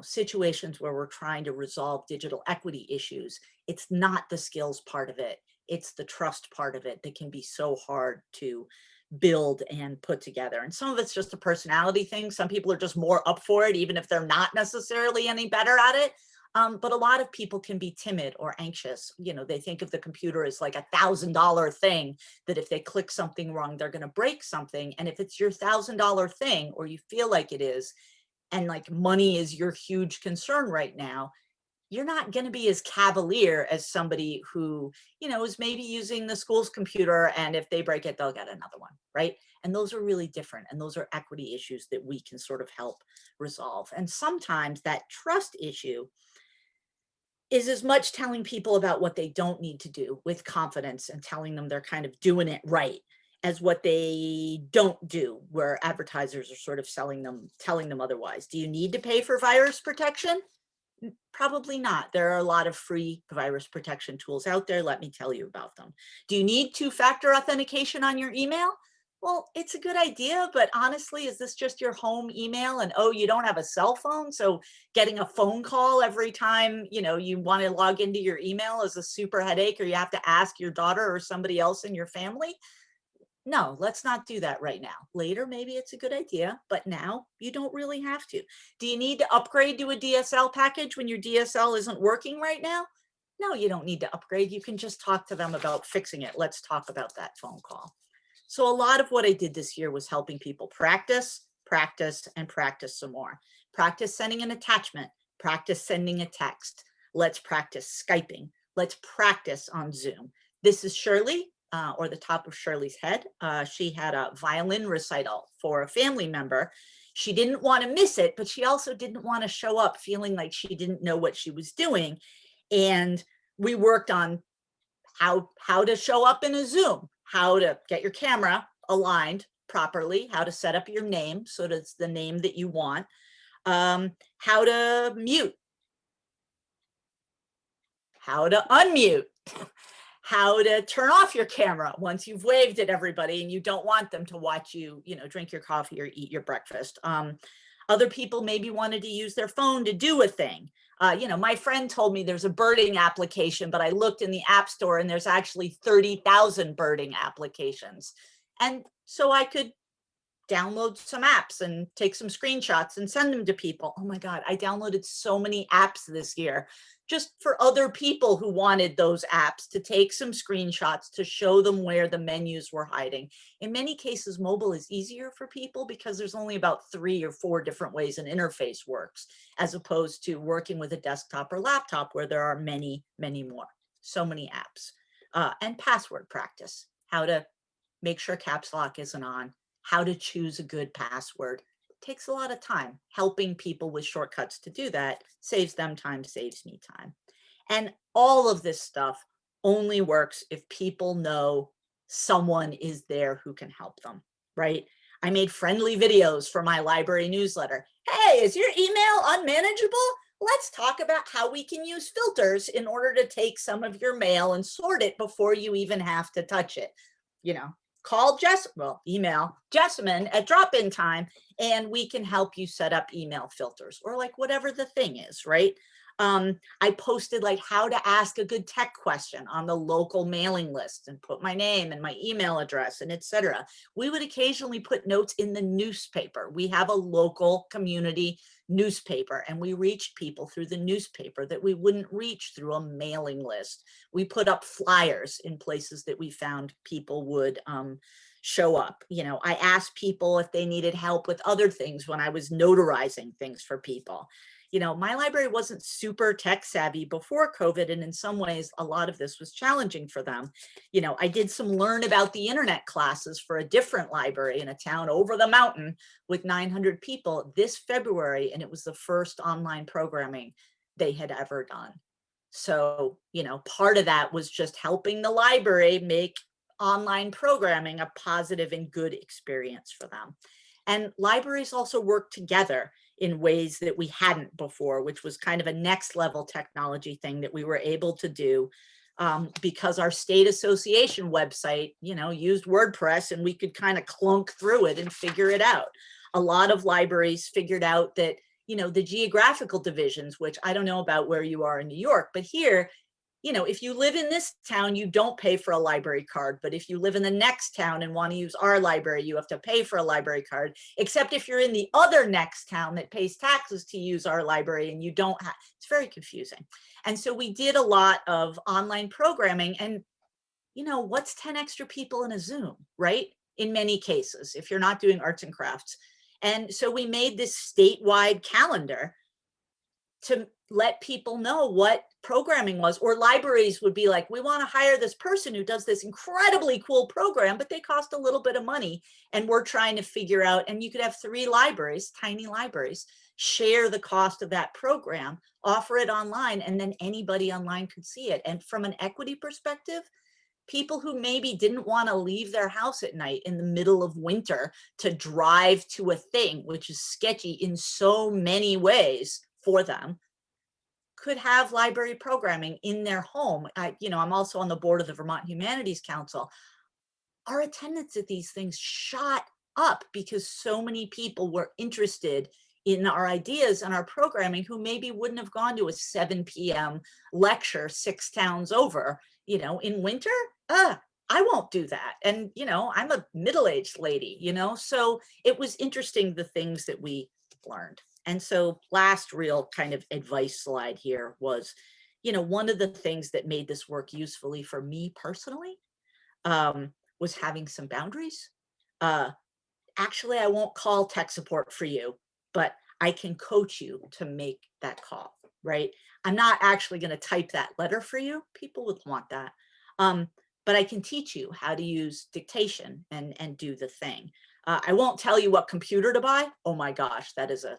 Speaker 2: situations where we're trying to resolve digital equity issues. It's not the skills part of it, it's the trust part of it that can be so hard to build and put together. And some of it's just a personality thing. Some people are just more up for it, even if they're not necessarily any better at it. But a lot of people can be timid or anxious. They think of the computer as like $1,000 thing, that if they click something wrong, they're going to break something. And if it's your $1,000 thing, or you feel like it is, and like money is your huge concern right now, you're not going to be as cavalier as somebody who, is maybe using the school's computer, and if they break it, they'll get another one, right? And those are really different. And those are equity issues that we can sort of help resolve. And sometimes that trust issue is as much telling people about what they don't need to do with confidence and telling them they're kind of doing it right, as what they don't do, where advertisers are sort of telling them otherwise. Do you need to pay for virus protection? Probably not. There are a lot of free virus protection tools out there. Let me tell you about them. Do you need two-factor authentication on your email? Well, it's a good idea, but honestly, is this just your home email? And oh, you don't have a cell phone, so getting a phone call every time you want to log into your email is a super headache, or you have to ask your daughter or somebody else in your family? No, let's not do that right now. Later, maybe it's a good idea, but now you don't really have to. Do you need to upgrade to a DSL package when your DSL isn't working right now? No, you don't need to upgrade. You can just talk to them about fixing it. Let's talk about that phone call. So a lot of what I did this year was helping people practice, practice, and practice some more. Practice sending an attachment, practice sending a text. Let's practice Skyping. Let's practice on Zoom. This is Shirley, or the top of Shirley's head. She had a violin recital for a family member. She didn't want to miss it, but she also didn't want to show up feeling like she didn't know what she was doing. And we worked on how to show up in a Zoom, how to get your camera aligned properly, how to set up your name so that it's the name that you want, how to mute, how to unmute, how to turn off your camera once you've waved at everybody and you don't want them to watch you, drink your coffee or eat your breakfast. Other people maybe wanted to use their phone to do a thing. My friend told me there's a birding application, but I looked in the App Store and there's actually 30,000 birding applications. And so I could download some apps and take some screenshots and send them to people. Oh my God, I downloaded so many apps this year just for other people who wanted those apps, to take some screenshots to show them where the menus were hiding. In many cases, mobile is easier for people because there's only about 3 or 4 different ways an interface works, as opposed to working with a desktop or laptop where there are many, many more. So many apps. And password practice, how to make sure caps lock isn't on, how to choose a good password. It takes a lot of time. Helping people with shortcuts to do that saves them time, saves me time. And all of this stuff only works if people know someone is there who can help them, right? I made friendly videos for my library newsletter. Hey, is your email unmanageable? Let's talk about how we can use filters in order to take some of your mail and sort it before you even have to touch it. Email Jessamyn at drop-in time, and we can help you set up email filters, or like whatever the thing is, right? I posted like how to ask a good tech question on the local mailing list and put my name and my email address and etc. We would occasionally put notes in the newspaper. We have a local community newspaper, and we reached people through the newspaper that we wouldn't reach through a mailing list. We put up flyers in places that we found people would show up. I asked people if they needed help with other things when I was notarizing things for people. My library wasn't super tech savvy before COVID, and in some ways, a lot of this was challenging for them. I did some learn about the internet classes for a different library in a town over the mountain with 900 people this February, and it was the first online programming they had ever done. So, part of that was just helping the library make online programming a positive and good experience for them. And libraries also work together in ways that we hadn't before, which was kind of a next level technology thing that we were able to do because our state association website, used WordPress, and we could kind of clunk through it and figure it out. A lot of libraries figured out that, the geographical divisions, which I don't know about where you are in New York, but here, if you live in this town, you don't pay for a library card. But if you live in the next town and want to use our library, you have to pay for a library card, except if you're in the other next town that pays taxes to use our library and you don't have, it's very confusing. And so we did a lot of online programming, and what's 10 extra people in a Zoom, right? In many cases, if you're not doing arts and crafts. And so we made this statewide calendar to let people know what programming was, or libraries would be like, we want to hire this person who does this incredibly cool program, but they cost a little bit of money. And we're trying to figure out, and you could have 3 libraries, tiny libraries, share the cost of that program, offer it online, and then anybody online could see it. And from an equity perspective, people who maybe didn't want to leave their house at night in the middle of winter to drive to a thing, which is sketchy in so many ways for them, could have library programming in their home. I'm also on the board of the Vermont Humanities Council. Our attendance at these things shot up because so many people were interested in our ideas and our programming who maybe wouldn't have gone to a 7 p.m. lecture 6 towns over, in winter. I won't do that. And, I'm a middle-aged lady, so it was interesting, the things that we learned. And so last real kind of advice slide here was, one of the things that made this work usefully for me personally was having some boundaries. Actually, I won't call tech support for you, but I can coach you to make that call, right? I'm not actually going to type that letter for you. People would want that. But I can teach you how to use dictation and do the thing. I won't tell you what computer to buy. Oh my gosh, that is a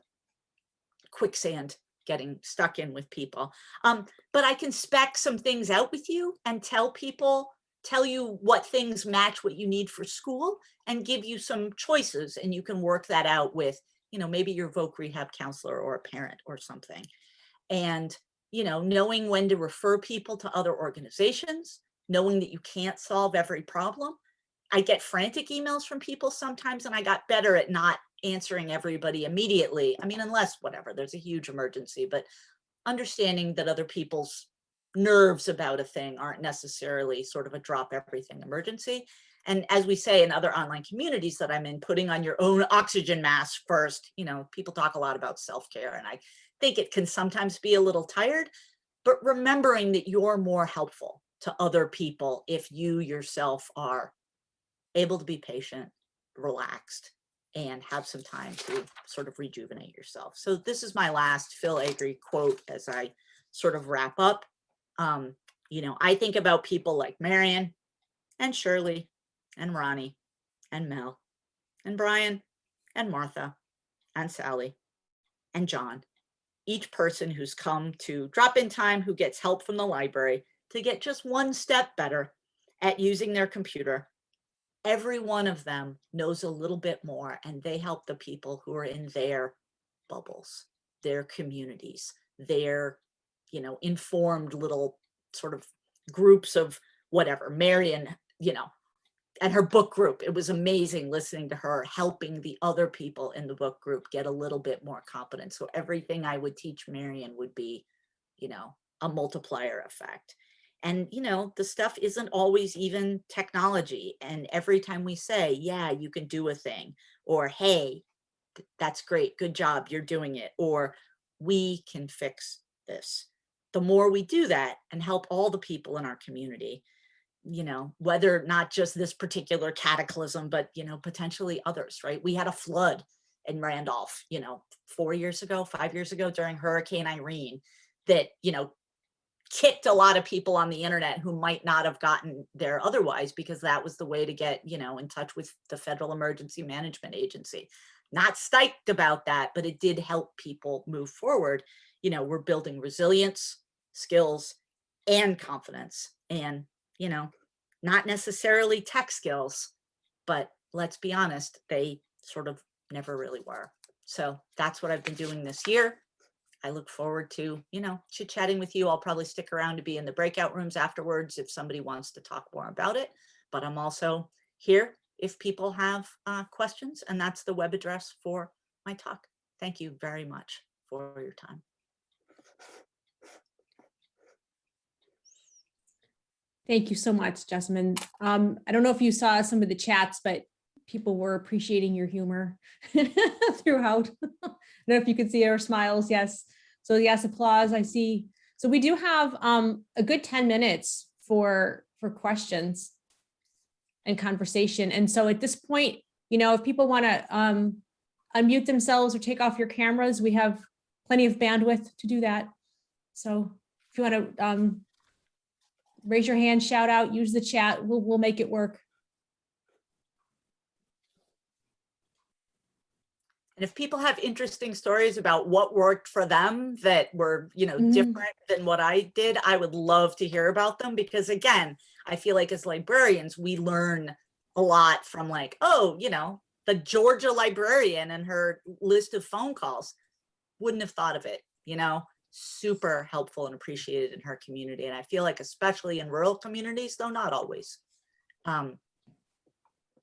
Speaker 2: quicksand getting stuck in with people. But I can spec some things out with you and tell you what things match what you need for school and give you some choices, and you can work that out with, maybe your voc rehab counselor or a parent or something. And, knowing when to refer people to other organizations, knowing that you can't solve every problem. I get frantic emails from people sometimes, and I got better at not answering everybody immediately. I mean, unless there's a huge emergency, but understanding that other people's nerves about a thing aren't necessarily sort of a drop everything emergency. And as we say in other online communities that I'm in, putting on your own oxygen mask first. People talk a lot about self-care, and I think it can sometimes be a little tired, but remembering that you're more helpful to other people if you yourself are able to be patient, relaxed, and have some time to sort of rejuvenate yourself. So this is my last Phil Agri quote as I sort of wrap up. I think about people like Marion and Shirley and Ronnie and Mel and Brian and Martha and Sally and John. Each person who's come to drop in time, who gets help from the library to get just one step better at using their computer. Every one of them knows a little bit more, and they help the people who are in their bubbles, their communities, their, informed little sort of groups of whatever. Marion, and her book group, it was amazing listening to her helping the other people in the book group get a little bit more competent. So everything I would teach Marion would be, a multiplier effect. And, the stuff isn't always even technology. And every time we say, yeah, you can do a thing, or, hey, that's great, good job, you're doing it, or we can fix this. The more we do that and help all the people in our community, whether not just this particular cataclysm, but, potentially others, right? We had a flood in Randolph, 5 years ago during Hurricane Irene that, kicked a lot of people on the internet who might not have gotten there otherwise, because that was the way to get, in touch with the Federal Emergency Management Agency. Not psyched about that, but it did help people move forward. We're building resilience, skills, and confidence and, you know, not necessarily tech skills, but let's be honest, they sort of never really were. So that's what I've been doing this year. I look forward to, you know, chit-chatting with you. I'll probably stick around to be in the breakout rooms afterwards if somebody wants to talk more about it. But I'm also here if people have questions, and that's the web address for my talk. Thank you very much for your time.
Speaker 1: Thank you so much, Jessamyn. I don't know if you saw some of the chats, but people were appreciating your humor throughout. I don't know if you could see our smiles. Yes. So yes, applause. I see. So we do have a good 10 minutes for questions and conversation. And so at this point, you know, if people want to unmute themselves or take off your cameras, we have plenty of bandwidth to do that. So if you want to raise your hand, shout out, use the chat, we'll make it work.
Speaker 2: And if people have interesting stories about what worked for them that were, you know, different than what I did, I would love to hear about them, because again, I feel like as librarians, we learn a lot from like, oh, you know, the Georgia librarian and her list of phone calls, wouldn't have thought of it, you know, super helpful and appreciated in her community. And I feel like especially in rural communities, though not always,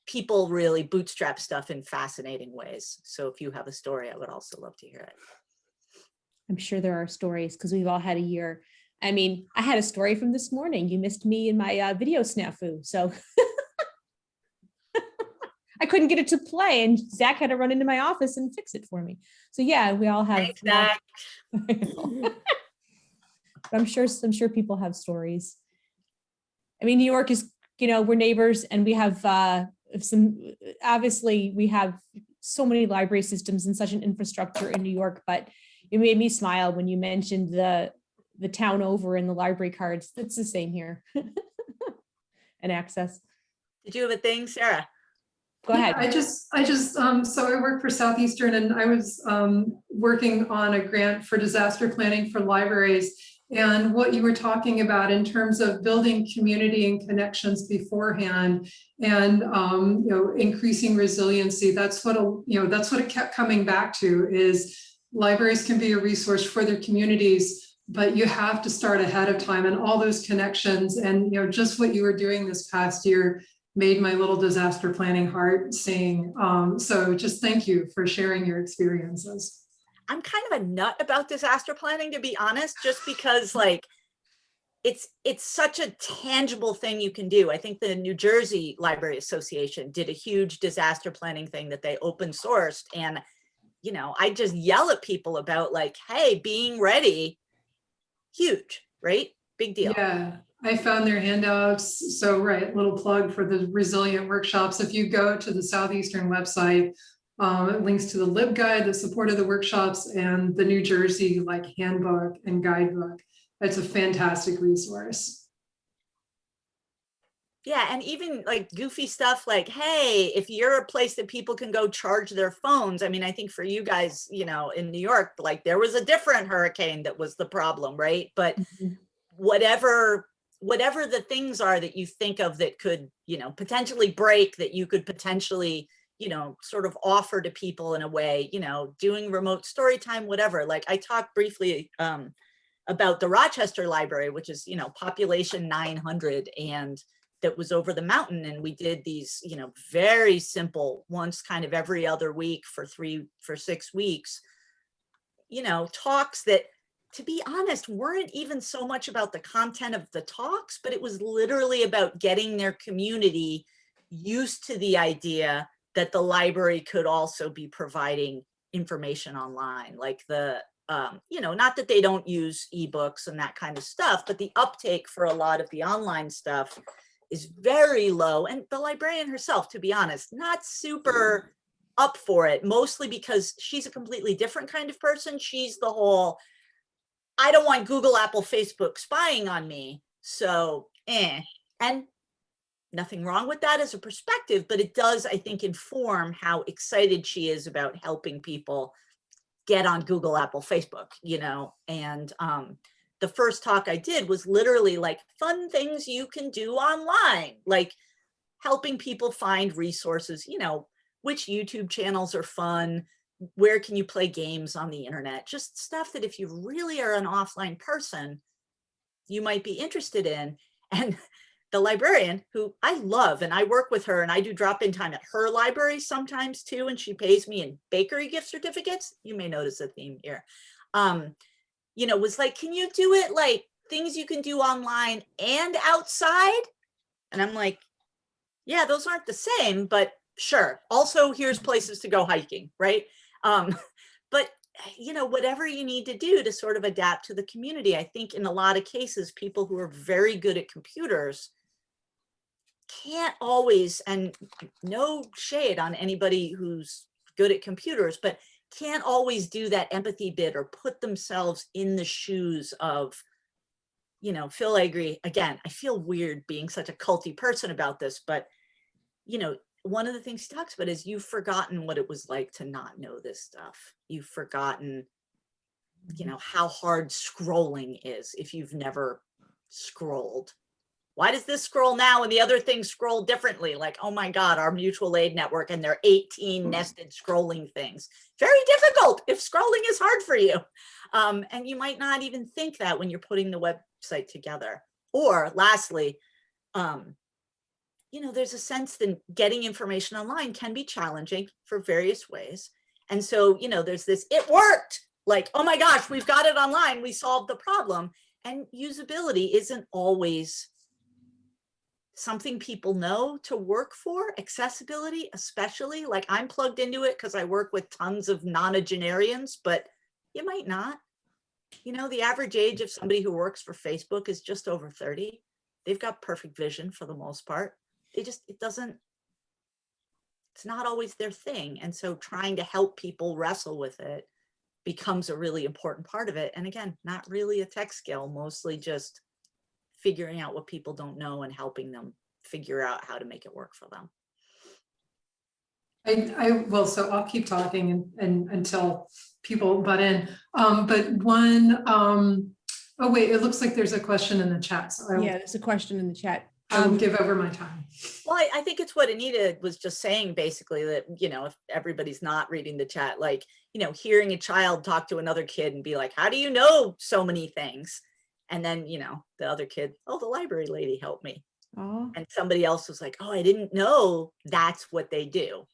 Speaker 2: people really bootstrap stuff in fascinating ways. So if you have a story, I would also love to hear it.
Speaker 1: I'm sure there are stories because we've all had a year. I mean, I had a story from this morning. You missed me in my video snafu. So I couldn't get it to play and Zach had to run into my office and fix it for me. So yeah, we all have.
Speaker 2: Thanks,
Speaker 1: Zach. I'm sure people have stories. I mean, New York is, you know, we're neighbors and we have obviously we have so many library systems and such an infrastructure in New York, but it made me smile when you mentioned the town over and the library cards. That's the same here. And access.
Speaker 2: Did you have a thing, Sarah?
Speaker 1: Go ahead.
Speaker 3: So I work for Southeastern and I was working on a grant for disaster planning for libraries. And what you were talking about in terms of building community and connections beforehand and you know, increasing resiliency, that's what it kept coming back to, is libraries can be a resource for their communities, but you have to start ahead of time, and all those connections. And you know, just what you were doing this past year made my little disaster planning heart sing. So just thank you for sharing your experiences.
Speaker 2: I'm kind of a nut about disaster planning, to be honest, just because like it's such a tangible thing you can do. I think the New Jersey Library Association did a huge disaster planning thing that they open sourced. And, you know, I just yell at people about like, hey, being ready, huge, right? Big deal.
Speaker 3: Yeah, I found their handouts. So, right, little plug for the resilient workshops. If you go to the Southeastern website, it links to the LibGuide, the support of the workshops, and the New Jersey like handbook and guidebook. It's a fantastic resource.
Speaker 2: Yeah, and even like goofy stuff like, hey, if you're a place that people can go charge their phones, I mean, I think for you guys, you know, in New York, like there was a different hurricane that was the problem, right? But whatever the things are that you think of that could, you know, potentially break, that you could potentially, you know, sort of offer to people in a way, you know, doing remote story time, whatever. Like I talked briefly about the Rochester Library, which is, you know, population 900, and that was over the mountain. And we did these, you know, very simple, once kind of every other week for 6 weeks, you know, talks that, to be honest, weren't even so much about the content of the talks, but it was literally about getting their community used to the idea that the library could also be providing information online, like the, you know, not that they don't use ebooks and that kind of stuff, but the uptake for a lot of the online stuff is very low. And the librarian herself, to be honest, not super up for it, mostly because she's a completely different kind of person. She's the whole, I don't want Google, Apple, Facebook spying on me. So, and nothing wrong with that as a perspective, but it does, I think, inform how excited she is about helping people get on Google, Apple, Facebook, you know, and the first talk I did was literally like fun things you can do online, like helping people find resources, you know, which YouTube channels are fun, where can you play games on the internet, just stuff that if you really are an offline person, you might be interested in. And the librarian, who I love, and I work with her and I do drop-in time at her library sometimes too, and she pays me in bakery gift certificates. You may notice a theme here. You know, was like, can you do it like things you can do online and outside? And I'm like, yeah, those aren't the same, but sure. Also, here's places to go hiking, right? But you know, whatever you need to do to sort of adapt to the community. I think in a lot of cases, people who are very good at computers can't always, and no shade on anybody who's good at computers, but can't always do that empathy bit or put themselves in the shoes of, you know, Phil, I agree. Again, I feel weird being such a culty person about this, but, you know, one of the things he talks about is you've forgotten what it was like to not know this stuff. You've forgotten, you know, how hard scrolling is if you've never scrolled. Why does this scroll now and the other things scroll differently? Like, oh my God, our mutual aid network and their 18 nested scrolling things. Very difficult if scrolling is hard for you. And you might not even think that when you're putting the website together. Or lastly, you know, there's a sense that getting information online can be challenging for various ways. And so, you know, there's this, it worked, like, oh my gosh, we've got it online, we solved the problem. And usability isn't always something people know to work for. Accessibility, especially, like I'm plugged into it because I work with tons of nonagenarians, but you might not. You know, the average age of somebody who works for Facebook is just over 30. They've got perfect vision for the most part. It's not always their thing. And so trying to help people wrestle with it becomes a really important part of it. And again, not really a tech skill, mostly just figuring out what people don't know and helping them figure out how to make it work for them.
Speaker 3: Well, so I'll keep talking and until people butt in. But one, oh wait, it looks like there's a question in the chat. So
Speaker 1: Yeah, there's a question in the chat.
Speaker 3: I will give over my time.
Speaker 2: Well, I think it's what Anita was just saying, basically, that, you know, if everybody's not reading the chat, like, you know, hearing a child talk to another kid and be like, how do you know so many things? And then, you know, the other kid, oh, the library lady helped me.
Speaker 1: Oh,
Speaker 2: And somebody else was like, oh, I didn't know that's what they do.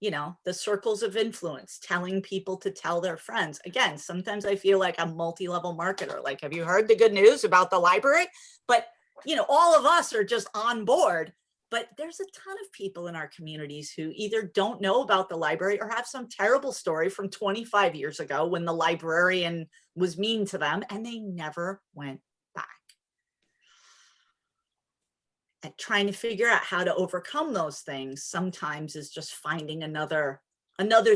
Speaker 2: You know, the circles of influence, telling people to tell their friends. Again, sometimes I feel like I'm a multi-level marketer. Like, have you heard the good news about the library? But, you know, all of us are just on board. But there's a ton of people in our communities who either don't know about the library or have some terrible story from 25 years ago when the librarian was mean to them and they never went back. And trying to figure out how to overcome those things sometimes is just finding another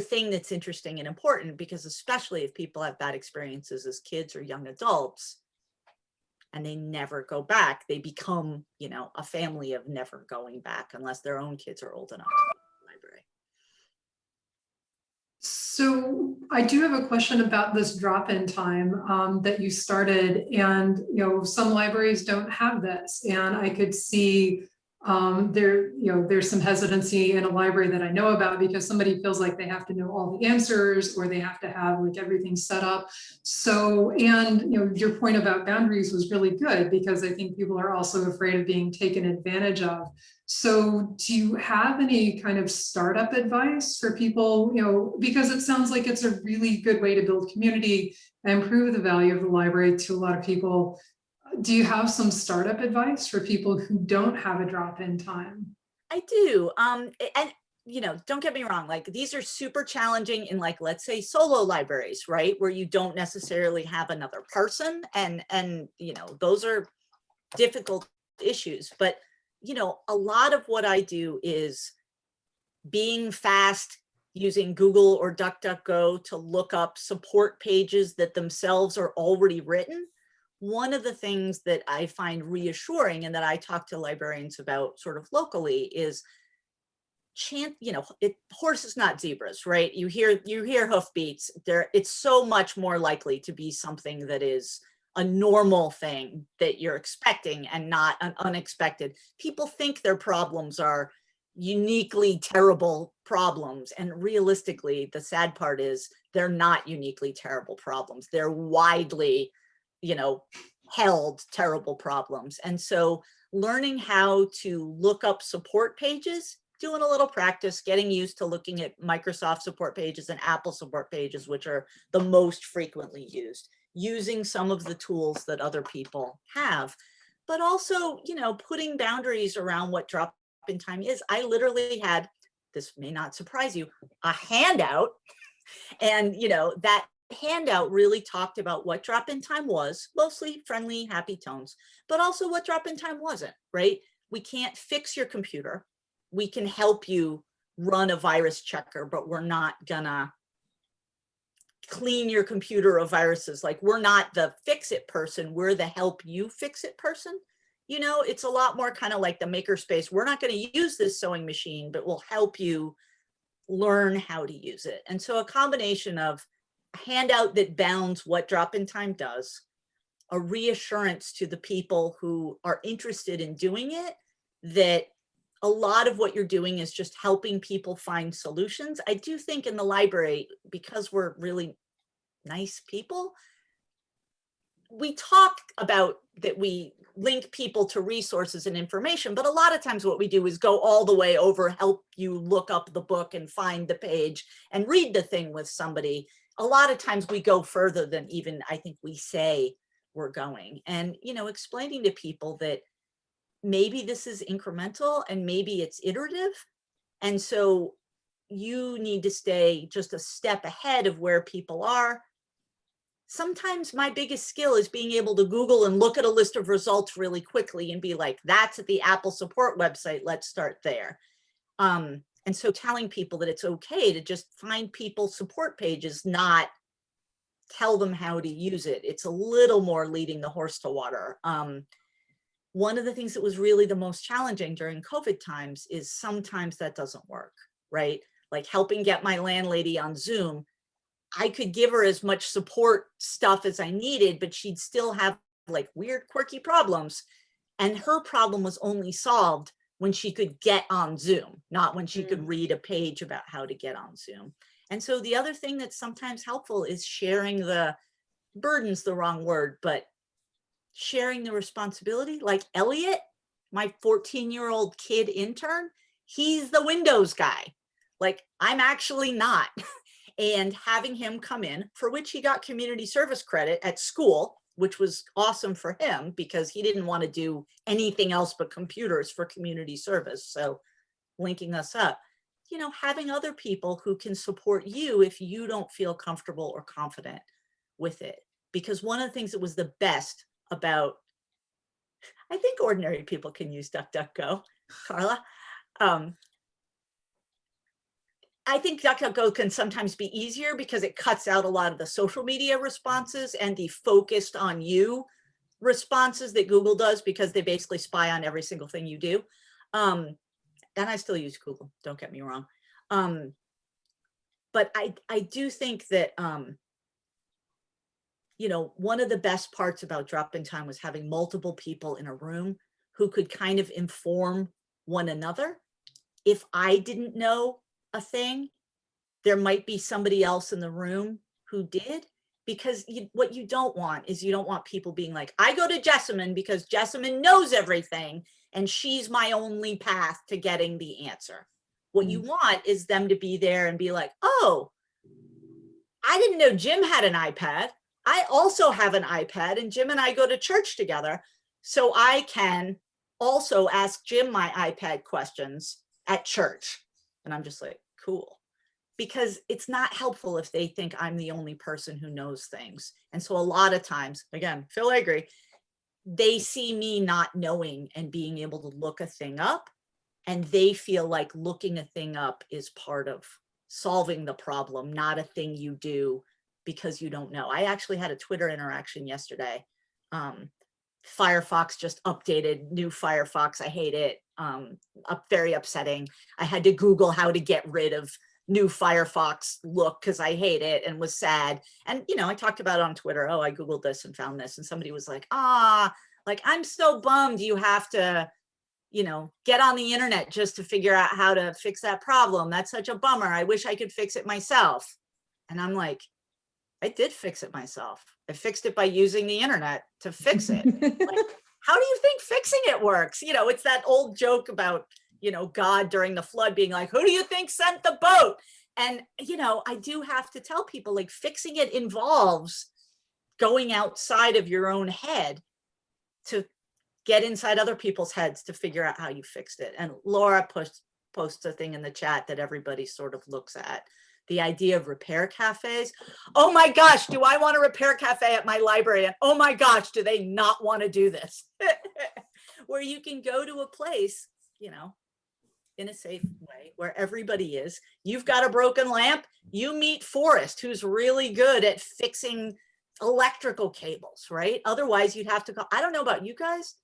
Speaker 2: thing that's interesting and important, because especially if people have bad experiences as kids or young adults and they never go back, they become, you know, a family of never going back unless their own kids are old enough to go to the library.
Speaker 3: So I do have a question about this drop-in time that you started, and you know, some libraries don't have this, and I could see there's some hesitancy in a library that I know about because somebody feels like they have to know all the answers or they have to have like everything set up. So, and you know, your point about boundaries was really good because I think people are also afraid of being taken advantage of. So do you have any kind of startup advice for people, you know, because it sounds like it's a really good way to build community and improve the value of the library to a lot of people. Do you have some startup advice for people who don't have a drop-in time?
Speaker 2: I do. And you know, don't get me wrong, like these are super challenging in, like, let's say solo libraries, right? Where you don't necessarily have another person, and you know, those are difficult issues. But you know, a lot of what I do is being fast, using Google or DuckDuckGo to look up support pages that themselves are already written. One of the things that I find reassuring and that I talk to librarians about sort of locally is horses, not zebras, right? You hear hoofbeats. It's so much more likely to be something that is a normal thing that you're expecting and not an unexpected. People think their problems are uniquely terrible problems, and realistically, the sad part is they're not uniquely terrible problems. They're widely, held terrible problems. And so learning how to look up support pages, doing a little practice, getting used to looking at Microsoft support pages and Apple support pages, which are the most frequently used, using some of the tools that other people have, but also, putting boundaries around what drop-in time is. I literally had, this may not surprise you, a handout, and that handout really talked about what drop-in time was, mostly friendly, happy tones, but also what drop-in time wasn't, right? We can't fix your computer. We can help you run a virus checker, but we're not gonna clean your computer of viruses. Like, we're not the fix-it person, we're the help you fix it person. It's a lot more kind of like the makerspace. We're not going to use this sewing machine, but we'll help you learn how to use it. And so a combination of a handout that bounds what drop-in time does, a reassurance to the people who are interested in doing it that a lot of what you're doing is just helping people find solutions. I do think in the library, because we're really nice people, we talk about that we link people to resources and information, but a lot of times what we do is go all the way over, help you look up the book and find the page and read the thing with somebody. A lot of times we go further than even I think we say we're going. And, explaining to people that maybe this is incremental and maybe it's iterative. And so you need to stay just a step ahead of where people are. Sometimes my biggest skill is being able to Google and look at a list of results really quickly and be like, that's at the Apple support website, let's start there. And so telling people that it's okay to just find people's support pages, not tell them how to use it. It's a little more leading the horse to water. One of the things that was really the most challenging during COVID times is sometimes that doesn't work, right? Like helping get my landlady on Zoom, I could give her as much support stuff as I needed, but she'd still have like weird, quirky problems. And her problem was only solved when she could get on Zoom, not when she could read a page about how to get on Zoom. And so the other thing that's sometimes helpful is sharing the burden's the wrong word, but sharing the responsibility. Like Elliot, my 14-year-old kid intern, he's the Windows guy. Like, I'm actually not. And having him come in, for which he got community service credit at school, which was awesome for him because he didn't want to do anything else but computers for community service. So linking us up, having other people who can support you if you don't feel comfortable or confident with it. Because one of the things that was the best about, I think ordinary people can use DuckDuckGo, Carla. I think DuckDuckGo can sometimes be easier because it cuts out a lot of the social media responses and the focused on you responses that Google does, because they basically spy on every single thing you do. And I still use Google, don't get me wrong. But I do think that, one of the best parts about drop-in time was having multiple people in a room who could kind of inform one another. If I didn't know a thing, there might be somebody else in the room who did, because what you don't want is you don't want people being like, I go to Jessamyn because Jessamyn knows everything and she's my only path to getting the answer. What you want is them to be there and be like, oh, I didn't know Jim had an iPad. I also have an iPad and Jim and I go to church together. So I can also ask Jim my iPad questions at church. And I'm just like, cool. Because it's not helpful if they think I'm the only person who knows things. And so a lot of times, again, Phil, I agree, they see me not knowing and being able to look a thing up. And they feel like looking a thing up is part of solving the problem, not a thing you do because you don't know. I actually had a Twitter interaction yesterday. Firefox just updated, new Firefox, I hate it. very upsetting. I had to Google how to get rid of new Firefox look because I hate it and was sad. And, you know, I talked about it on Twitter. Oh, I Googled this and found this. And somebody was like, like, I'm so bummed you have to, you know, get on the internet just to figure out how to fix that problem. That's such a bummer. I wish I could fix it myself. And I'm like, I did fix it myself. I fixed it by using the internet to fix it. Like, how do you think fixing it works? You know, it's that old joke about, you know, God during the flood being like, who do you think sent the boat? And, you know, I do have to tell people, like, fixing it involves going outside of your own head to get inside other people's heads to figure out how you fixed it. And Laura posts a thing in the chat that everybody sort of looks at. The idea of repair cafes. Oh my gosh, do I want a repair cafe at my library? And oh my gosh, do they not want to do this? Where you can go to a place, you know, in a safe way where everybody is. You've got a broken lamp, you meet Forrest, who's really good at fixing electrical cables, right? Otherwise you'd have to go. I don't know about you guys.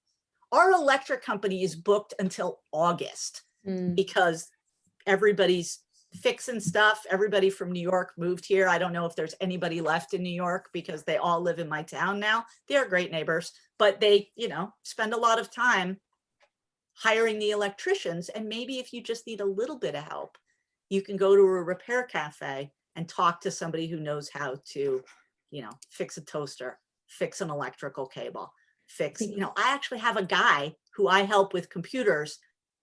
Speaker 2: Our electric company is booked until August because everybody's fixing stuff. Everybody from New York moved here. I don't know if there's anybody left in New York because they all live in my town now. They're great neighbors, but they, you know, spend a lot of time hiring the electricians. And maybe if you just need a little bit of help, you can go to a repair cafe and talk to somebody who knows how to, you know, fix a toaster, fix an electrical cable, fix, you know, I actually have a guy who I help with computers.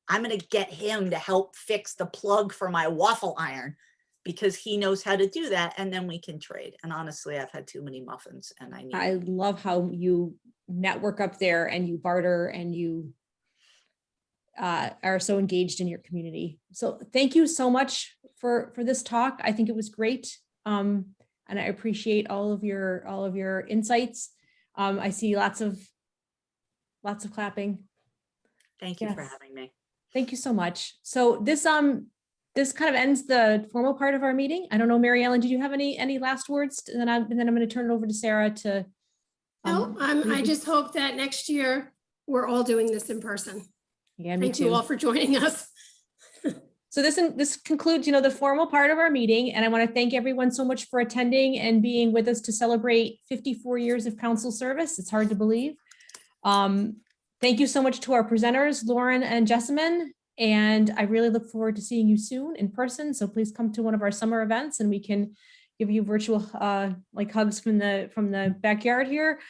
Speaker 2: I'm going to get him to help fix the plug for my waffle iron because he knows how to do that. And then we can trade. And honestly, I've had too many muffins and
Speaker 1: I love how you network up there and you barter and you are so engaged in your community. So thank you so much for this talk. I think it was great. And I appreciate all of your insights. I see lots of clapping.
Speaker 2: Thank you for having me.
Speaker 1: Thank you so much. So this kind of ends the formal part of our meeting. I don't know, Mary Ellen, did you have any last words? And then I'm going to turn it over to Sarah to.
Speaker 4: No, I just hope that next year we're all doing this in person.
Speaker 1: Yeah, me
Speaker 4: Thank
Speaker 1: too.
Speaker 4: you all for joining us.
Speaker 1: So this concludes, the formal part of our meeting, and I want to thank everyone so much for attending and being with us to celebrate 54 years of council service. It's hard to believe. Thank you so much to our presenters, Lauren and Jessamyn, and I really look forward to seeing you soon in person. So please come to one of our summer events, and we can give you virtual like hugs from the backyard here.